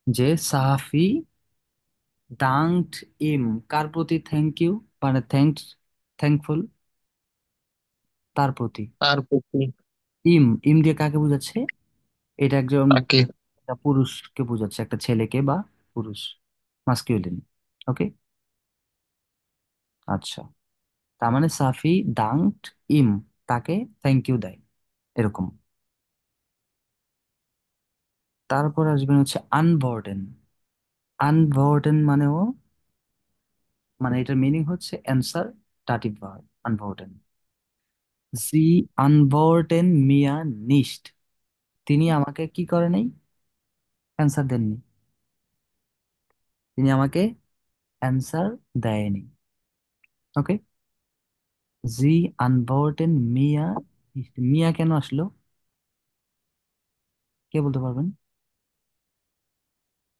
যে সাফি ডাঙ্কড ইম, কার প্রতি থ্যাংক ইউ, মানে থ্যাংক, থ্যাঙ্কফুল, তার প্রতি। তার প্রতি ইম, ইম দিয়ে কাকে বোঝাচ্ছে? এটা একজন, তাকে। একটা পুরুষকে বোঝাচ্ছে, একটা ছেলেকে বা পুরুষ, মাস্কিউলিন। ওকে। আচ্ছা, তার মানে সাফি ডাঙ্কড ইম, তাকে থ্যাংক ইউ দেয়, এরকম। তারপর আসবেন হচ্ছে আনবর্ডেন। আনবর্ডেন মানেও, মানে এটার মিনিং হচ্ছে অ্যান্সার ডাটিভ ভার্ব, আনবর্ডেন। জি আনবর্ডেন মিয়া নিস্ট, তিনি আমাকে কি করে নাই, অ্যান্সার দেননি, তিনি আমাকে অ্যান্সার দেয়নি। ওকে। জি আনবর্ডেন মিয়া নিস্ট, মিয়া কেন আসলো, কে বলতে পারবেন?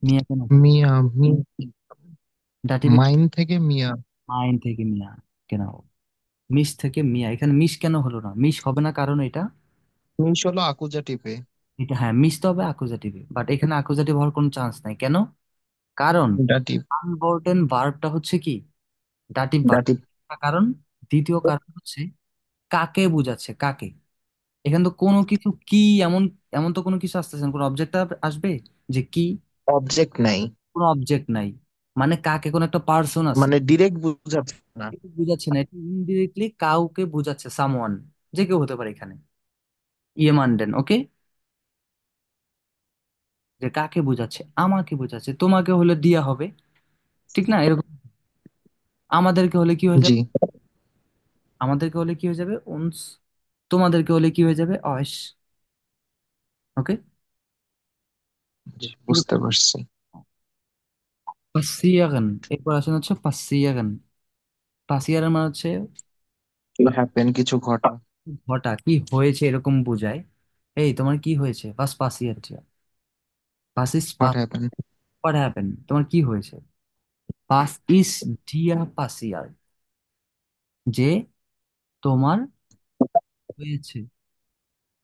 মিয়া কেন? মিয়া ডাটিভে মাইন থেকে মিয়া। মাইন থেকে মিয়া কেন, মিস থেকে মিয়া, এখানে মিস কেন হলো না? মিস হবে না কারণ এটা, মিশ হলো আকুজাটিভে। এটা হ্যাঁ মিস তো হবে আকুজাটিভে, বাট এখানে আকুজাটিভ হওয়ার কোনো চান্স নাই। কেন? কারণ দাটিভ। আনবর্ডেন ভার্বটা হচ্ছে কি, ডাটিভ ভার্ব। দাটিভ। কারণ, দ্বিতীয় কারণ হচ্ছে কাকে বোঝাচ্ছে, কাকে। এখানে তো কোনো কিছু কি, এমন এমন তো কোনো কিছু আসতেছে না, কোনো অবজেক্ট আসবে যে কি, অবজেক্ট নাই, কোনো অবজেক্ট নাই, মানে কাকে, কোনো একটা পার্সন আছে, মানে ডিরেক্ট বোঝাচ্ছে না। এটা বোঝাচ্ছে না, এটা ইনডিরেক্টলি কাউকে বোঝাচ্ছে, সামওয়ান, যে কেউ হতে পারে এখানে। ইয়ে মানডেন, ওকে। যে কাকে বোঝাচ্ছে, আমাকে বোঝাচ্ছে, তোমাকে হলে দিয়া হবে, ঠিক না এরকম। আমাদেরকে হলে কি হয়ে জি। যাবে? আমাদেরকে হলে কি হয়ে যাবে? উনস। তোমাদেরকে হলে কি হয়ে যাবে? অস। ওকে। জি, বুঝতে পারছি। পাসিয়াগান, এরপর আসেন হচ্ছে পাসিয়াগান। পাসিয়াগান মানে হচ্ছে হ্যাপেন, কিছু ঘটা। ঘটা, কি হয়েছে এরকম বোঝায়। এই তোমার কি হয়েছে, পাস পাসিয়ার, পাস ইস হোয়াট পাস, হ্যাপেন। হোয়াট হ্যাপেন, তোমার কি হয়েছে। পাস ইস ডিয়া পাসিয়ার, যে তোমার হয়েছে।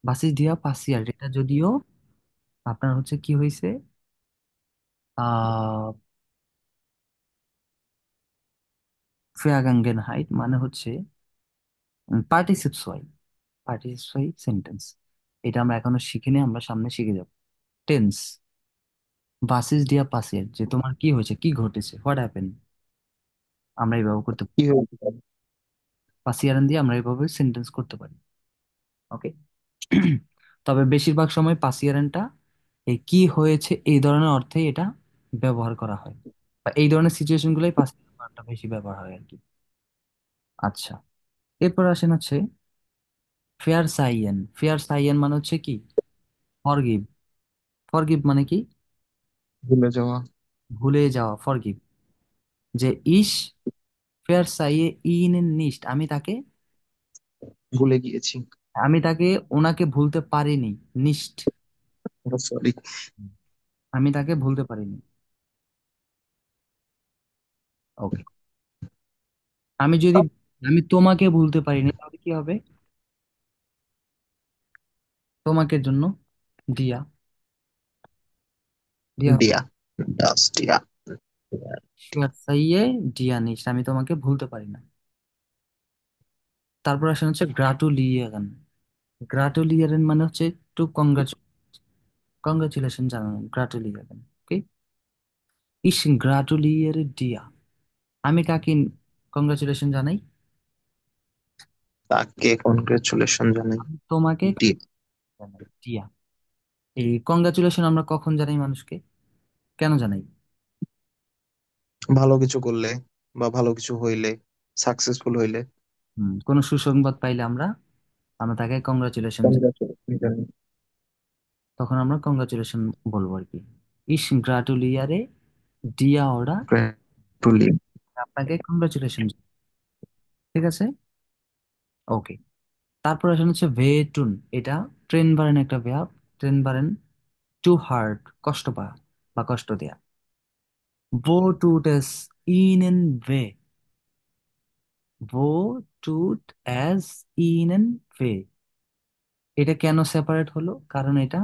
বাসিস ডিয়া পাসিয়ার, এটা যদিও আপনার হচ্ছে কি হয়েছে, আহ ফ্রাগাঙ্গেন হাইট, মানে হচ্ছে পার্টিসিপস হয়, পার্টিসিপস হয় সেন্টেন্স। এটা আমরা এখনো শিখিনি, আমরা সামনে শিখে যাব। টেন্স, বাসিস ডিয়া পাসিয়ার, যে তোমার কি হয়েছে, কি ঘটেছে, হোয়াট হ্যাপেন, আমরা এইভাবে করতে পারি। কি হয়েছে? পাসিয়ারান দিয়ে আমরা এইভাবে সেন্টেন্স করতে পারি। ওকে। তবে বেশিরভাগ সময় পাসিয়ারানটা এই কি হয়েছে এই ধরনের অর্থে এটা ব্যবহার করা হয়, বা এই ধরনের সিচুয়েশন গুলোই পাসিয়ারানটা বেশি ব্যবহার হয় আর কি। আচ্ছা, এরপর আসেন হচ্ছে ফেয়ার সাইয়েন। ফেয়ার সাইয়েন মানে হচ্ছে কি, ফরগিভ। ফরগিভ মানে কি? ভুলে যাওয়া। ভুলে যাওয়া, ফরগিভ। যে ইস ফেয়ার সাইয়ে ইন নিস্ট, আমি তাকে, ভুলে গিয়েছি। আমি তাকে, ওনাকে ভুলতে পারিনি, নিস্ট, সরি। আমি তাকে ভুলতে পারিনি। ওকে। আমি যদি, আমি তোমাকে ভুলতে পারিনি, তাহলে কি হবে? তোমাকে জন্য দিয়া, ডিয়া। ডিয়া। ডাস্ট, ডিয়া। শিওর সাইয়ে ডিয়া নিস, আমি তোমাকে ভুলতে পারি না। তারপর আসেন হচ্ছে গ্রাটুলিয়ারেন। গ্রাটুলিয়ারেন মানে হচ্ছে টু কংগ্রাচুলেশন জানানো, গ্রাটুলিয়ারেন। ওকে, ইস গ্রাটুলিয়ারে ডিয়া, আমি কাকে কংগ্রাচুলেশন জানাই? তাকে কনগ্রেচুলেশন জানাই। আমি তোমাকে ডিয়া। জানাই ডিয়া। এই কংগ্রাচুলেশন আমরা কখন জানাই মানুষকে, কেন জানাই? ভালো কিছু করলে বা ভালো কিছু হইলে, সাকসেসফুল হইলে। কোনো সুসংবাদ পাইলে আমরা আমরা তাকে কংগ্রাচুলেশন, কনগ্রেচুলেশন জানাই। তখন আমরা কংগ্রাচুলেশন বলবো আর কি। ইস গ্রাটুলিয়ারে ডিয়া ওরা, গ্র্যাটুলি। আপনাকে কংগ্রাচুলেশন। ঠিক আছে, ওকে। তারপর আসলে হচ্ছে ভেটুন, এটা ট্রেন বারেন একটা verb। ট্রেন বারেন টু হার্ট, কষ্ট পাওয়া বা কষ্ট দেয়া। ভো টুট এস ইনেন ভে, ভো টুট অ্যাজ ইনেন ভে, এটা কেন সেপারেট হলো? কারণ এটা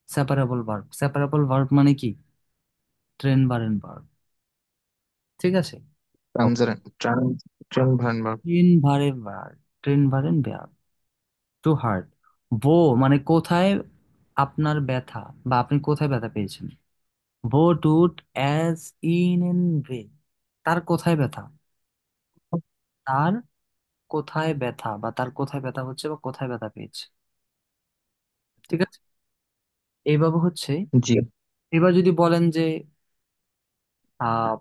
সেপারেবল ভার্ব। সেপারেবল ভার্ব মানে কি? ট্রেন বারেন ভার্ব। ঠিক আছে, ট্রানজারেন্ট, ট্রান ভার্ন ভার্ব। ট্রেন ভারে ভার্ব, ট্রেন বারেন ভার্ব টু হার্ট। ভো মানে কোথায় আপনার ব্যথা বা আপনি কোথায় ব্যথা পেয়েছেন। ভো টুট অ্যাজ ইনেন ভে, তার কোথায় ব্যথা, তার কোথায় ব্যথা বা তার কোথায় ব্যথা হচ্ছে বা কোথায় ব্যথা পেয়েছে। ঠিক আছে, এইভাবে হচ্ছে। জি। এবার যদি বলেন যে আহ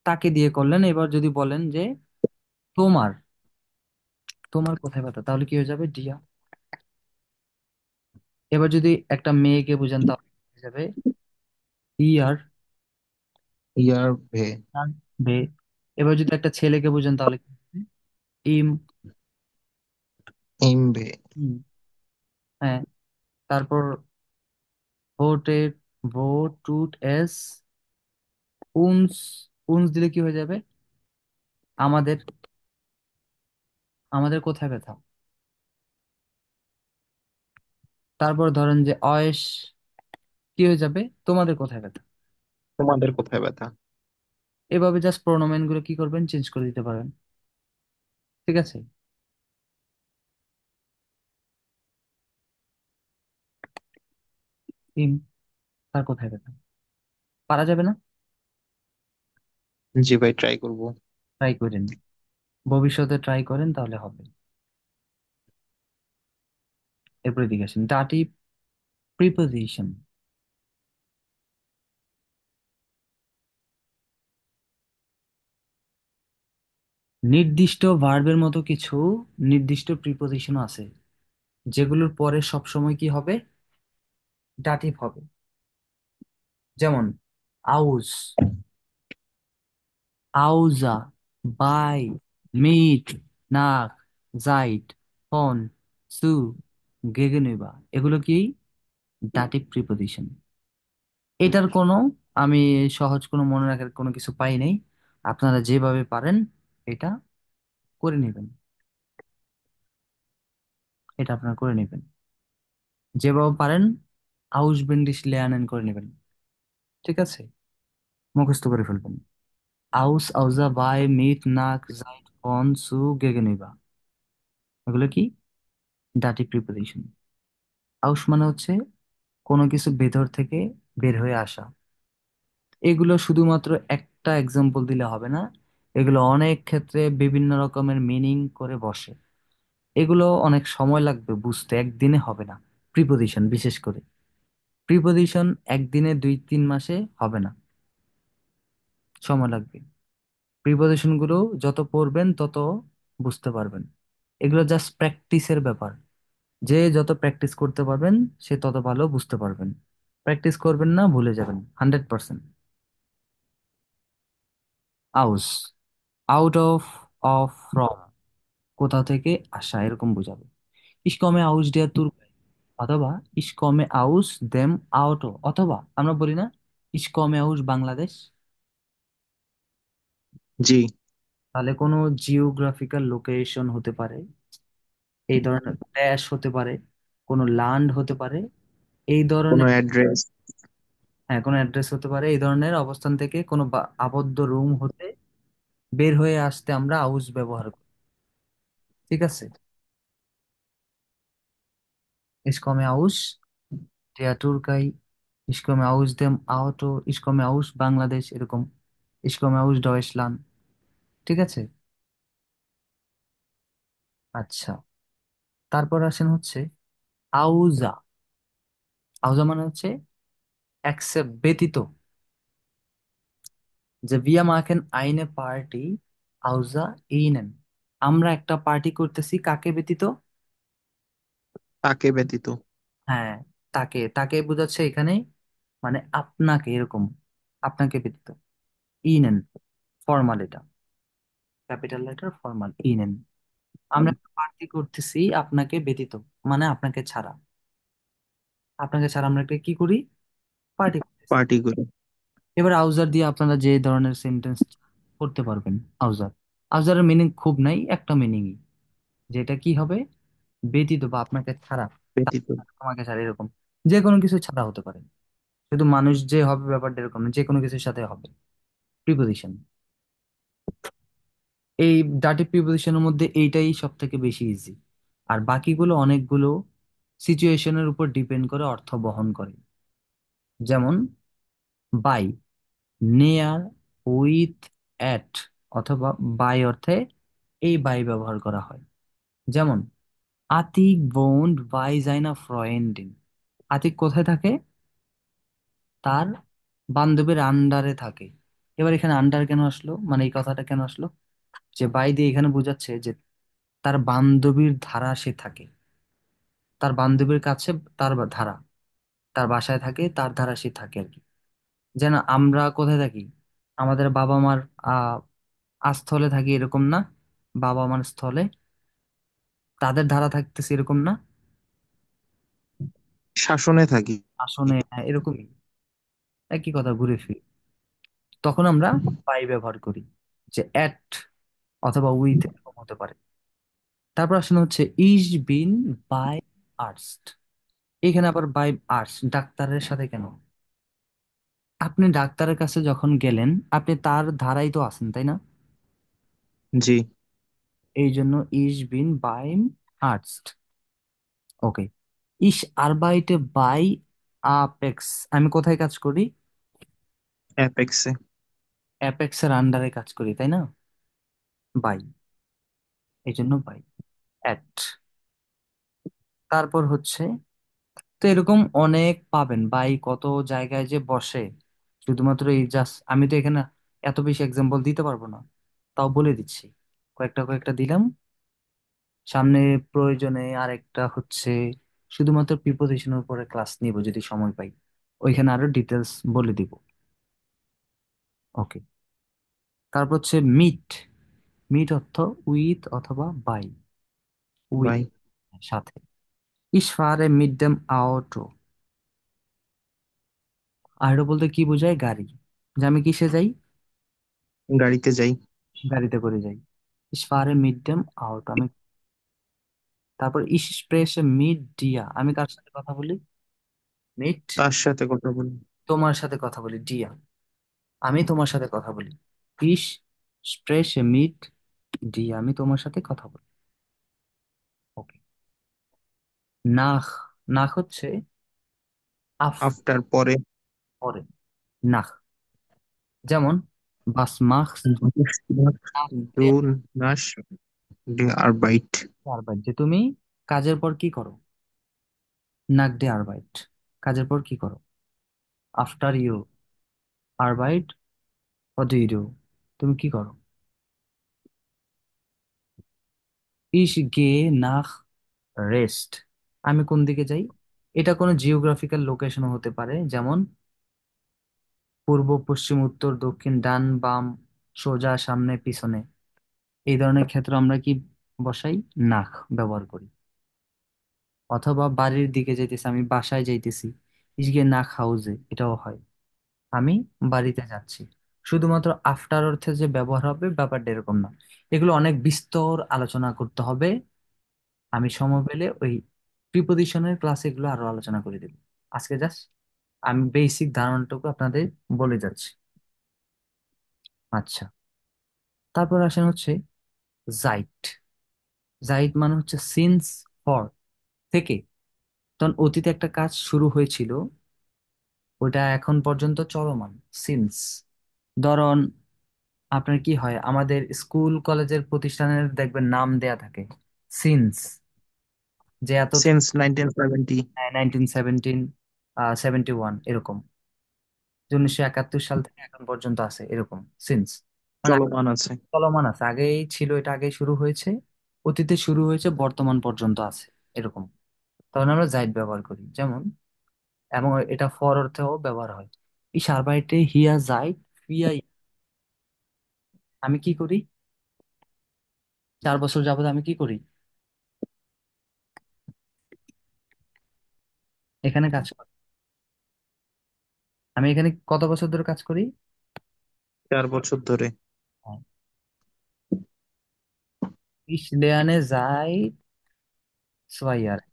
তাকে দিয়ে করলেন, এবার যদি বলেন যে তোমার তোমার কোথায় ব্যথা, তাহলে কি হয়ে যাবে? ডিয়া। এবার যদি একটা মেয়েকে বোঝান তাহলে কি হয়ে যাবে? ইয়ার। ইয়ার ভে। বে। এবার যদি একটা ছেলেকে বোঝান তাহলে কি হবে? ইম। ইম ভে। হুম, হ্যাঁ। তারপর ভোটেড, ভোটুট এস উনস, উনস দিলে কি হয়ে যাবে? আমাদের, আমাদের কোথায় ব্যথা। তারপর ধরেন যে অয়েস, কি হয়ে যাবে? তোমাদের কোথায় ব্যথা। তোমাদের কোথায় ব্যথা। এভাবে জাস্ট প্রোনোমেন গুলো কি করবেন? চেঞ্জ করে দিতে পারেন। ঠিক আছে, ইম, তার কোথায় ব্যথা। পারা যাবে না? জি ভাই, ট্রাই করবো। ট্রাই করেন, ভবিষ্যতে ট্রাই করেন, তাহলে হবে। এরপরে দিকে আসেন দাটিভ প্রিপোজিশন। নির্দিষ্ট ভার্বের মতো কিছু নির্দিষ্ট প্রিপোজিশন আছে যেগুলোর পরে সবসময় কি হবে? ডাটিভ হবে। যেমন আউজ, আউজা, বাই, মিট, নাক, জাইট, ফন, সু, গেগেনিবা, এগুলো কি? Dative preposition. এটার কোনো, আমি সহজ কোনো মনে রাখার কোনো কিছু পাই নাই। আপনারা যেভাবে পারেন এটা করে নেবেন, এটা আপনারা করে নেবেন যেভাবে পারেন। আউসবেন্ডিশ লেয়ানেন করে নেবেন। ঠিক আছে, মুখস্থ করে ফেলবেন। আউস, আউজা, বাই, মিট, নাক, জাইট, ফন, সু, গেগেনিবা, এগুলো কি? Dative preposition. আউস মানে হচ্ছে কোনো কিছু ভেতর থেকে বের হয়ে আসা। এগুলো শুধুমাত্র একটা এক্সাম্পল দিলে হবে না, এগুলো অনেক ক্ষেত্রে বিভিন্ন রকমের মিনিং করে বসে। এগুলো অনেক সময় লাগবে বুঝতে, একদিনে হবে না। প্রিপোজিশন বিশেষ করে, প্রিপোজিশন একদিনে 2-3 মাসে হবে না, সময় লাগবে। প্রিপোজিশন গুলো যত পড়বেন তত বুঝতে পারবেন। এগুলো জাস্ট প্র্যাকটিসের ব্যাপার। যে যত প্র্যাকটিস করতে পারবেন সে তত ভালো বুঝতে পারবেন। প্র্যাকটিস করবেন না, ভুলে যাবেন 100%। আউস, আউট অফ, অফ, ফ্রম, কোথা থেকে আসা, এরকম বোঝাবে। Ich komme aus der Türkei, অথবা ich komme aus dem Auto, অথবা আমরা বলি না ich komme aus বাংলাদেশ। জি। তাহলে কোনো জিওগ্রাফিক্যাল লোকেশন হতে পারে, এই ধরনের দেশ হতে পারে, কোনো ল্যান্ড হতে পারে, এই কোনো ধরনের। অ্যাড্রেস। হ্যাঁ, কোনো অ্যাড্রেস হতে পারে। এই ধরনের অবস্থান থেকে কোনো আবদ্ধ রুম হতে বের হয়ে আসতে আমরা আউস ব্যবহার করি। ঠিক আছে? Ich komme aus der Türkei, ich komme aus dem Auto, ich komme aus Bangladesh, এরকম ich komme aus Deutschland। ঠিক আছে? আচ্ছা, তারপর আসেন হচ্ছে আউজা। আউজা মানে হচ্ছে অ্যাকসেপ্ট, ব্যতীত। যে wir machen eine Party außer ihnen, আমরা একটা পার্টি করতেছি কাকে ব্যতীত? তাকে ব্যতীত। হ্যাঁ, তাকে তাকে বোঝাচ্ছে এখানে, মানে আপনাকে, এরকম আপনাকে ব্যতীত। ইনেন, ফর্মাল, এটা ক্যাপিটাল লেটার, ফর্মাল, ইনেন। আমরা একটা পার্টি করতেছি আপনাকে ব্যতীত, মানে আপনাকে ছাড়া। আপনাকে ছাড়া আমরা একটা কি করি? পার্টি করতেছি। পার্টি করে। এবার আউজার দিয়ে আপনারা যে ধরনের সেন্টেন্স করতে পারবেন। আউজার, আউজারের মিনিং খুব নাই, একটা মিনিংই, যেটা কি হবে? ব্যতীত বা আপনাকে ছাড়া, ব্যতীত। তোমাকে ছাড়া, এরকম যে কোনো কিছু ছাড়া হতে পারে। শুধু মানুষ যে হবে ব্যাপারটা এরকম না, যে কোনো কিছুর সাথে হবে প্রিপোজিশন। এই ডাটিভ প্রিপোজিশনের মধ্যে এইটাই সব থেকে বেশি ইজি। আর বাকিগুলো অনেকগুলো সিচুয়েশনের উপর ডিপেন্ড করে অর্থ বহন করে। যেমন বাই, নেয়ার, উইথ, অ্যাট, অথবা বাই অর্থে এই বাই ব্যবহার করা হয়। যেমন Atik wohnt bei seiner Freundin। Atik কোথায় থাকে? তার বান্ধবীর আন্ডারে থাকে। এবার এখানে আন্ডার কেন আসলো, মানে এই কথাটা কেন আসলো? যে বাই দিয়ে এখানে বোঝাচ্ছে যে তার বান্ধবীর ধারা সে থাকে, তার বান্ধবীর কাছে তার ধারা, তার বাসায় থাকে, তার ধারা সে থাকে আর কি। যেন আমরা কোথায় থাকি? আমাদের বাবা মার আহ আস্থলে থাকি, এরকম না? বাবা মার স্থলে তাদের ধারা থাকতেছে, এরকম না? শাসনে থাকি। আসনে, হ্যাঁ, এরকমই, একই কথা ঘুরে ফিরে। তখন আমরা বাই ব্যবহার করি, যে অ্যাট অথবা উইথ এরকম হতে পারে। তারপর আসলে হচ্ছে ইজ বিন বাই আর্টস। এখানে আবার বাই আর্টস, ডাক্তারের সাথে কেন? আপনি ডাক্তারের কাছে যখন গেলেন, আপনি তার ধারাই তো আছেন, তাই না? জি। এই জন্য ইজ বিন বাইম আর্টস। ওকে। ইস আরবাইটে বাই আপেক্স, আমি কোথায় কাজ করি? অ্যাপেক্সে। অ্যাপেক্স এর আন্ডারে কাজ করি, তাই না? বাই, এই জন্য বাই, অ্যাট। তারপর হচ্ছে, তো এরকম অনেক পাবেন বাই কত জায়গায় যে বসে। শুধুমাত্র এই জাস্ট, আমি তো এখানে এত বেশি এক্সাম্পল দিতে পারবো না, তাও বলে দিচ্ছি, কয়েকটা কয়েকটা দিলাম। সামনে প্রয়োজনে আরেকটা হচ্ছে শুধুমাত্র প্রিপোজিশনের উপরে ক্লাস নিব যদি সময় পাই, ওইখানে আরো ডিটেলস বলে দিব। ওকে। তারপর হচ্ছে মিট। মিট অর্থ উইথ অথবা বাই, উইথ, বাই। সাথে। ইস ফারে মিট দেম আউটো। আউটো বলতে কি বোঝায়? গাড়ি। যে আমি কিসে যাই? গাড়িতে যাই। গাড়িতে করে যাই। ইস ফারে মিট দেম আউটো, আমি। তারপর ইস স্প্রেসে মিট ডিয়া, আমি কার সাথে কথা বলি? মিট, তার সাথে কথা বলি। তোমার সাথে কথা বলি, ডিয়া, আমি তোমার সাথে কথা বলি। ইস স্প্রেসে মিট ডিয়া, আমি তোমার সাথে কথা বলি। ওকে। নাখ, নাখ হচ্ছে আফ, আফটার, পরে। পরে, নাখ। যেমন বাস মাখস নাখ ডু নাস ডে আরবাইট। আরবাইট, যে তুমি কাজের পর কি করো? নাক ডে আরবাইট, কাজের পর কি করো? আফটার ইউ আরবাইট, হোয়াট ডু ইউ ডু, তুমি কি করো? ইস গে নাখ রেস্ট, আমি কোন দিকে যাই? এটা কোনো জিওগ্রাফিক্যাল লোকেশন হতে পারে, যেমন পূর্ব, পশ্চিম, উত্তর, দক্ষিণ, ডান, বাম, সোজা, সামনে, পিছনে। এই ধরনের ক্ষেত্রে আমরা কি বসাই? নাখ ব্যবহার করি। অথবা বাড়ির দিকে যাইতেছি, আমি বাসায় যাইতেছি, ইসগে নাখ হাউজে, এটাও হয়, আমি বাড়িতে যাচ্ছি। শুধুমাত্র আফটার অর্থে যে ব্যবহার হবে ব্যাপারটা এরকম না। এগুলো অনেক বিস্তর আলোচনা করতে হবে। আমি সময় পেলে ওই প্রিপোজিশনের ক্লাসে এগুলো আরো আলোচনা করে দেব। আজকে জাস্ট আমি বেসিক ধারণাটুকু আপনাদের বলে যাচ্ছি। আচ্ছা, তারপর আসেন হচ্ছে জাইট। জাইট মানে হচ্ছে সিন্স, ফর, থেকে। তখন অতীতে একটা কাজ শুরু হয়েছিল, ওটা এখন পর্যন্ত চলমান। সিন্স, ধরুন আপনার কি হয়, আমাদের স্কুল কলেজের প্রতিষ্ঠানের দেখবেন নাম দেয়া থাকে সিন্স, যে এত সিন্স 1970। 1917, 71 এরকম, 1971 সাল থেকে এখন পর্যন্ত আছে এরকম সিন্স, মানে চলমান আছে। চলমান আছে। আগেই ছিল, এটা আগে শুরু হয়েছে, অতীতে শুরু হয়েছে, বর্তমান পর্যন্ত আছে এরকম। তখন আমরা জাইড ব্যবহার করি, যেমন, এবং এটা ফর অর্থেও ব্যবহার হয়। Ich arbeite hier seit 4 Jahren। আমি কি করি, 4 বছর যাবত আমি কি করি, এখানে কাজ করি। আমি এখানে কত বছর ধরে কাজ করি? 4 বছর ধরে। হ্যাঁ। Ich lerne seit 2 Jahren।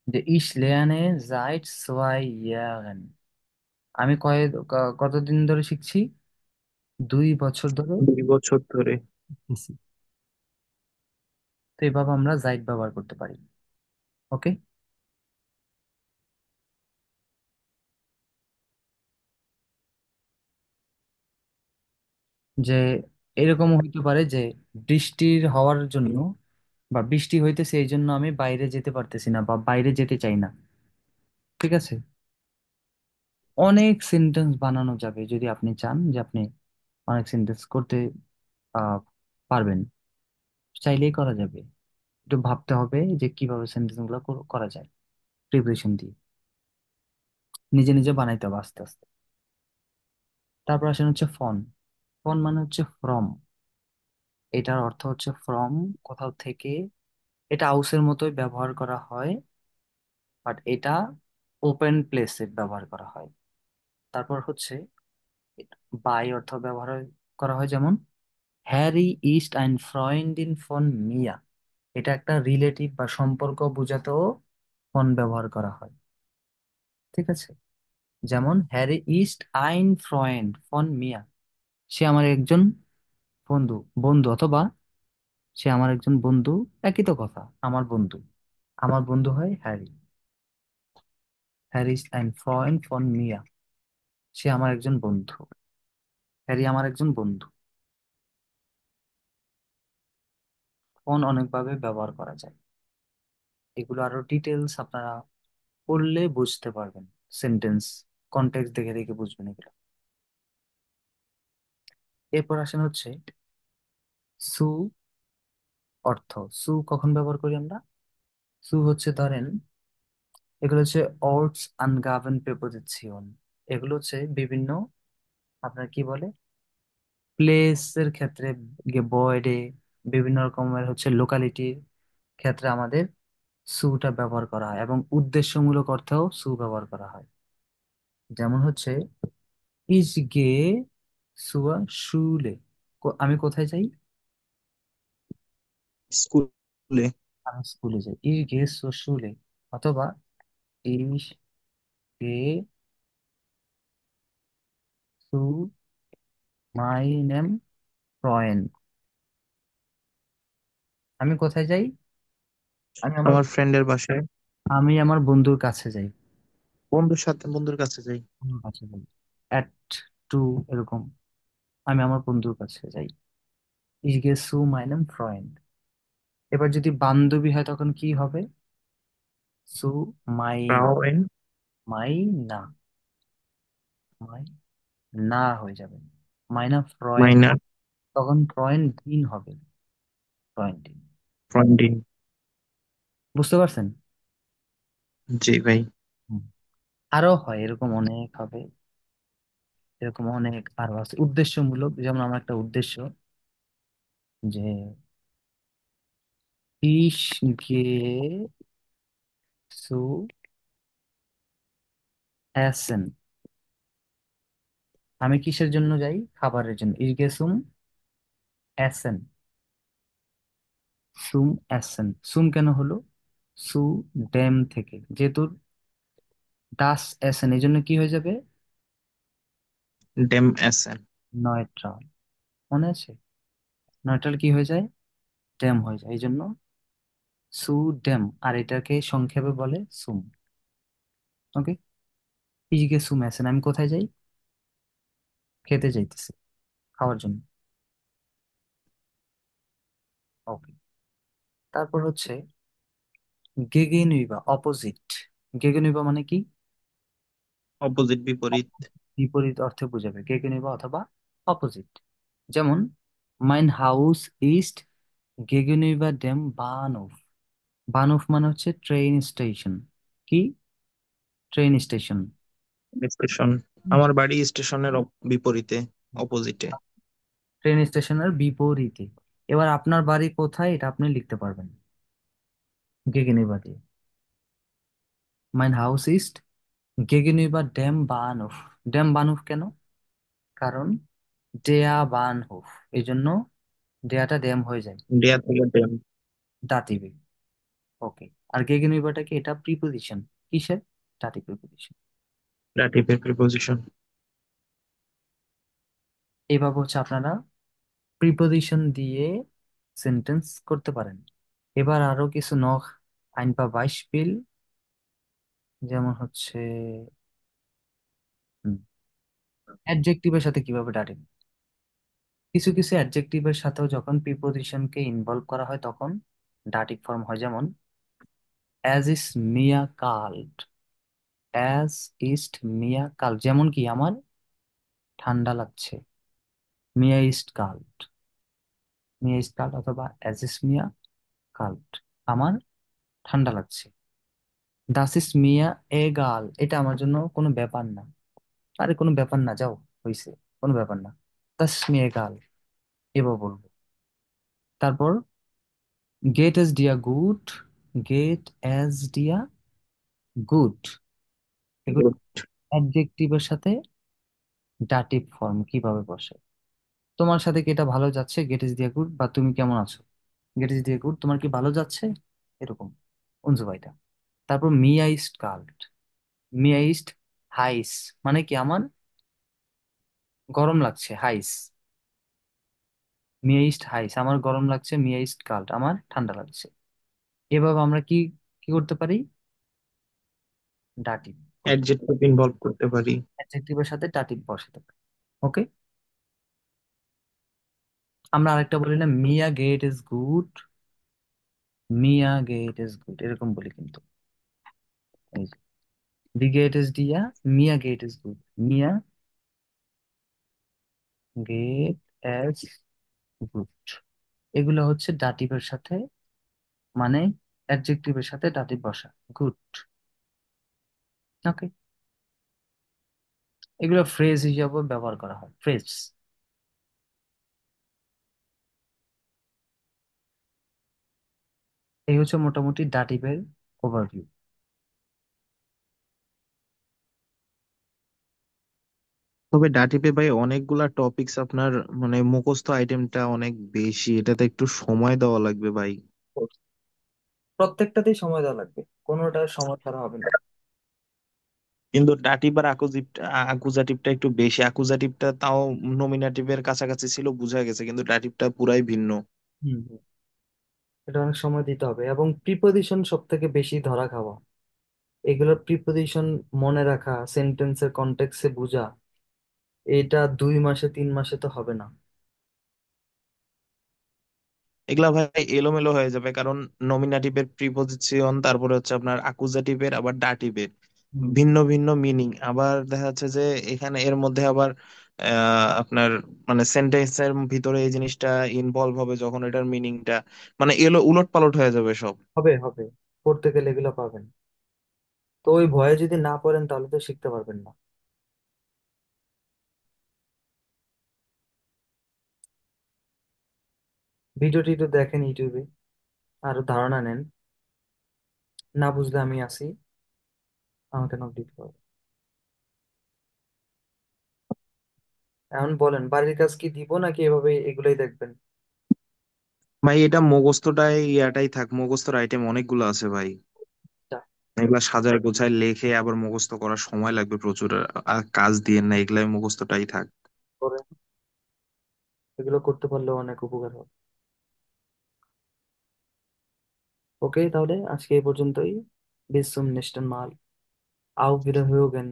যে ich lerne seit 2 Jahren, আমি কতদিন ধরে শিখছি? 2 বছর ধরে 2 বছর ধরে। শিখছি। তো এভাবে আমরা জাইড ব্যবহার করতে পারি। ওকে, যে এরকম হইতে পারে যে বৃষ্টির হওয়ার জন্য, বা বৃষ্টি হইতেছে এই জন্য আমি বাইরে যেতে পারতেছি না বা বাইরে যেতে চাই না। ঠিক আছে, অনেক সেন্টেন্স বানানো যাবে যদি আপনি চান যে আপনি অনেক সেন্টেন্স করতে আহ পারবেন, চাইলেই করা যাবে। একটু ভাবতে হবে যে কিভাবে সেন্টেন্স গুলো করা যায়, প্রিপারেশন দিয়ে নিজে নিজে বানাইতে হবে আস্তে আস্তে। তারপর আসেন হচ্ছে ফন। ফন মানে হচ্ছে ফ্রম। এটার অর্থ হচ্ছে ফ্রম, কোথাও থেকে। এটা হাউসের মতোই ব্যবহার করা হয়, বাট এটা ওপেন প্লেসে ব্যবহার করা হয়। তারপর হচ্ছে বাই অর্থ ব্যবহার করা হয়, যেমন হ্যারি ইস্ট আইন ফ্রয়েন্ডিন ফন মিয়া। এটা একটা রিলেটিভ বা সম্পর্ক বোঝাতেও ফন ব্যবহার করা হয়। ঠিক আছে, যেমন হ্যারি ইস্ট আইন ফ্রয়েন্ড ফন মিয়া, সে আমার একজন বন্ধু, বন্ধু, অথবা সে আমার একজন বন্ধু, একই তো কথা, আমার বন্ধু। আমার বন্ধু হয় হ্যারি। হ্যারি ইস্ট আইন ফ্রয়েন্ড ফন মিয়া, সে আমার একজন বন্ধু, হ্যারি আমার একজন বন্ধু। ফোন অনেকভাবে ব্যবহার করা যায়, এগুলো আরো ডিটেলস আপনারা পড়লে বুঝতে পারবেন। সেন্টেন্স কনটেক্সট দেখে দেখে বুঝবেন এগুলো। এরপর আসেন হচ্ছে সু অর্থ। সু কখন ব্যবহার করি আমরা? সু হচ্ছে, ধরেন, এগুলো হচ্ছে অর্টস আনগাভেন প্রেপোজিশন। এগুলো হচ্ছে বিভিন্ন, আপনার কি বলে, প্লেসের ক্ষেত্রে, বর্ডে, বিভিন্ন রকমের হচ্ছে লোকালিটির ক্ষেত্রে আমাদের সুটা ব্যবহার করা হয়, এবং উদ্দেশ্যমূলক অর্থেও সু ব্যবহার করা হয়। যেমন হচ্ছে ইস গে সুয়া শুলে, আমি কোথায় যাই? স্কুলে। আমি স্কুলে যাই। ইস গে সুয়া শুলে, অথবা ইস গে সু মাই নেম ফ্রয়েন্ড, আমি কোথায় যাই? আমি আমার আমার ফ্রেন্ডের বাসায়। আমি আমার বন্ধুর কাছে যাই। বন্ধুর কাছে যাই। বন্ধুর কাছে যাই, অ্যাট টু, এরকম, আমি আমার বন্ধুর কাছে যাই। ইস গে সু মাই নেম ফ্রয়েন্ড। এবার যদি বান্ধবী হয় তখন কি হবে? সু মাই, ফ্রাউয়েন। মাই না, মাই না হয়ে যাবে, মাইনা ফ্রয়েন্ড, মাইনার। তখন ফ্রয়েন্ড দিন হবে, ফ্রয়েন্ড দিন। ফ্রন্ডিন। বুঝতে পারছেন? জি ভাই। হুম। আরো হয় এরকম, অনেক হবে, এরকম অনেক আরো আছে উদ্দেশ্যমূলক। যেমন আমার একটা উদ্দেশ্য, যে ইস গে সু এসেন, আমি কিসের জন্য যাই? খাবারের জন্য। ইস গে সুম এসেন, সুম এসেন, সুম কেন হলো? সু ড্যাম থেকে, যেহেতু ডাস এসেন, এই জন্য কি হয়ে যাবে? ডেম এসেন। নয়ট্রাল। মনে আছে? নয়ট্রাল কি হয়ে যায়? ড্যাম হয়ে যায়, এই জন্য সু ড্যাম। আর এটাকে সংক্ষেপে বলে সুম। ওকে। পিজিকে সুম এসেন। আমি কোথায় যাই? খেতে যাইতেছি, খাওয়ার জন্য। ওকে। তারপর হচ্ছে গেগেনুইবা, অপোজিট। গেগেনুইবা মানে কি? অপোজিট, বিপরীত। বিপরীত অর্থে বোঝাবে গেগেনুইবা অথবা অপোজিট। যেমন মাইন হাউস ইস্ট গেগেনুইবা ডেম বানউফ। বানউফ মানে হচ্ছে ট্রেন স্টেশন। কি? Train station. স্টেশন। আমার বাড়ি স্টেশনের বিপরীতে, অপোজিটে। ট্রেন স্টেশনের বিপরীতে। এবার আপনার বাড়ি কোথায় এটা আপনি লিখতে পারবেন গেগেনুইবা দিয়ে। মাইন হাউস ইস্ট গেগেনুইবা ডেম বানউফ। ডেম বানউফ কেন? কারণ ডেয়া বানহুফ, এই জন্য ডেয়াটা ড্যাম হয়ে যায় ইন্ডিয়া থেকে ডেম। দাতিবে। ওকে। আর গেগেনুইবাটা কি? এটা প্রিপোজিশন। কিসের? দাতি প্রিপোজিশন। দাটিভের প্রিপোজিশন। এইভাবে হচ্ছে আপনারা প্রিপোজিশন দিয়ে সেন্টেন্স করতে পারেন। এবার আরো কিছু নখ আইন বা বাইশপিল, যেমন হচ্ছে অ্যাডজেক্টিভের সাথে কিভাবে দাঁড়াবে। কিছু কিছু অ্যাডজেক্টিভের সাথেও যখন প্রিপোজিশনকে ইনভলভ করা হয় তখন ডাটিভ ফর্ম হয়। যেমন অ্যাজ ইস মিয়া কাল্ট। অ্যাজ ইস্ট মিয়া কাল্ট, যেমন কি আমার ঠান্ডা লাগছে। মিয়া ইস্ট কাল্ট। মিয়া ইস্ট কাল্ট অথবা অ্যাজ ইস মিয়া কাল্ট, আমার ঠান্ডা লাগছে। দাস ইস মিয়া এ গাল, এটা আমার জন্য কোনো ব্যাপার না। আরে কোনো ব্যাপার না, যাও, হইছে, কোনো ব্যাপার না। দাস মিয়া গাল, এবার বলবো। তারপর গেট এস ডিয়া গুড। গেট এস ডিয়া গুড, এগুলো অ্যাডজেক্টিভের সাথে ডাটিভ ফর্ম কিভাবে বসে। তোমার সাথে কি এটা ভালো যাচ্ছে? গেট ইজ দিয়া গুড। বা তুমি কেমন আছো? গেট ইজ দিয়া গুড, তোমার কি ভালো যাচ্ছে? এরকম উনজুবাইটা। তারপর মিয়া ইস্ট কাল্ট। মিয়া ইস্ট হাইস, মানে কি আমার গরম লাগছে, হাইস। মিয়া ইস্ট হাইস, আমার গরম লাগছে। মিয়া ইস্ট কাল্ট, আমার ঠান্ডা লাগছে। এভাবে আমরা কি কি করতে পারি? ডাটিভ করতে, অ্যাডজেক্টিভ ইনভলভ করতে পারি। অ্যাডজেক্টিভের সাথে ডাটিভ বসাতে পারি। ওকে। আমরা আরেকটা বলি না, মিয়া গেট ইজ গুড। মিয়া গেট ইজ গুড এরকম বলি কিন্তু। এই যে, দি গেট ইজ দিয়া, মিয়া গেট ইজ গুড। মিয়া গেট এজ গুড, এগুলো হচ্ছে ডাটিভের সাথে, মানে অ্যাডজেক্টিভের সাথে ডাটিভ বসা। গুড। ওকে। এগুলো ফ্রেজ হিসাবে ব্যবহার করা হয়, ফ্রেজ। এই হচ্ছে মোটামুটি ডাটিভের ওভারভিউ। তবে ডাটিপে ভাই অনেকগুলা টপিকস আপনার, মানে মুখস্থ আইটেমটা অনেক বেশি, এটাতে একটু সময় দেওয়া লাগবে ভাই। প্রত্যেকটাতেই সময় দেওয়া লাগবে, কোনোটার সময় ছাড়া হবে না। কিন্তু ডাটিভ আর আকুজাটিভটা একটু বেশি। আকুজাটিভটা তাও নমিনাটিভের কাছাকাছি ছিল, বোঝা গেছে, কিন্তু ডাটিভটা পুরাই ভিন্ন। হুম হুম। এটা অনেক সময় দিতে হবে, এবং প্রিপোজিশন সব থেকে বেশি ধরা খাওয়া। এগুলোর প্রিপোজিশন মনে রাখা, সেন্টেন্সের কনটেক্সে বোঝা, এটা 2 মাসে 3 মাসে তো হবে না। এগুলা ভাই এলোমেলো হয়ে যাবে, কারণ নমিনাটিভের প্রিপজিশন, তারপরে হচ্ছে আপনার আকুজাটিভের আবার ডাটিভের হুম। ভিন্ন ভিন্ন মিনিং। আবার দেখা যাচ্ছে যে এখানে এর মধ্যে আবার আপনার মানে সেন্টেন্সের ভিতরে এই জিনিসটা ইনভলভ হবে যখন এটার মিনিংটা মানে উলট পালট হয়ে যাবে সব। হবে হবে, পড়তে গেলে এগুলো পাবেন। তো ওই ভয়ে যদি না পড়েন তাহলে তো শিখতে পারবেন না। ভিডিও টিডিও দেখেন ইউটিউবে, আরো ধারণা নেন। না বুঝলে আমি আছি, আমাকে নক দিতে পারবে। এখন বলেন, বাড়ির কাজ কি দিব নাকি এভাবে এগুলোই দেখবেন? ভাই এটা মুখস্থটাই ইয়াটাই থাক, মুখস্থর আইটেম অনেকগুলো আছে ভাই। তা এগুলা সাজায় গোছায় লেখে আবার মুখস্থ করার সময় লাগবে প্রচুর। আর কাজ দিয়ে না, এগুলাই মুখস্থটাই থাক। করে এগুলো করতে পারলেও অনেক উপকার হবে। ওকে, তাহলে আজকে এই পর্যন্তই। Bis zum nächsten Mal. Auf Wiederhören.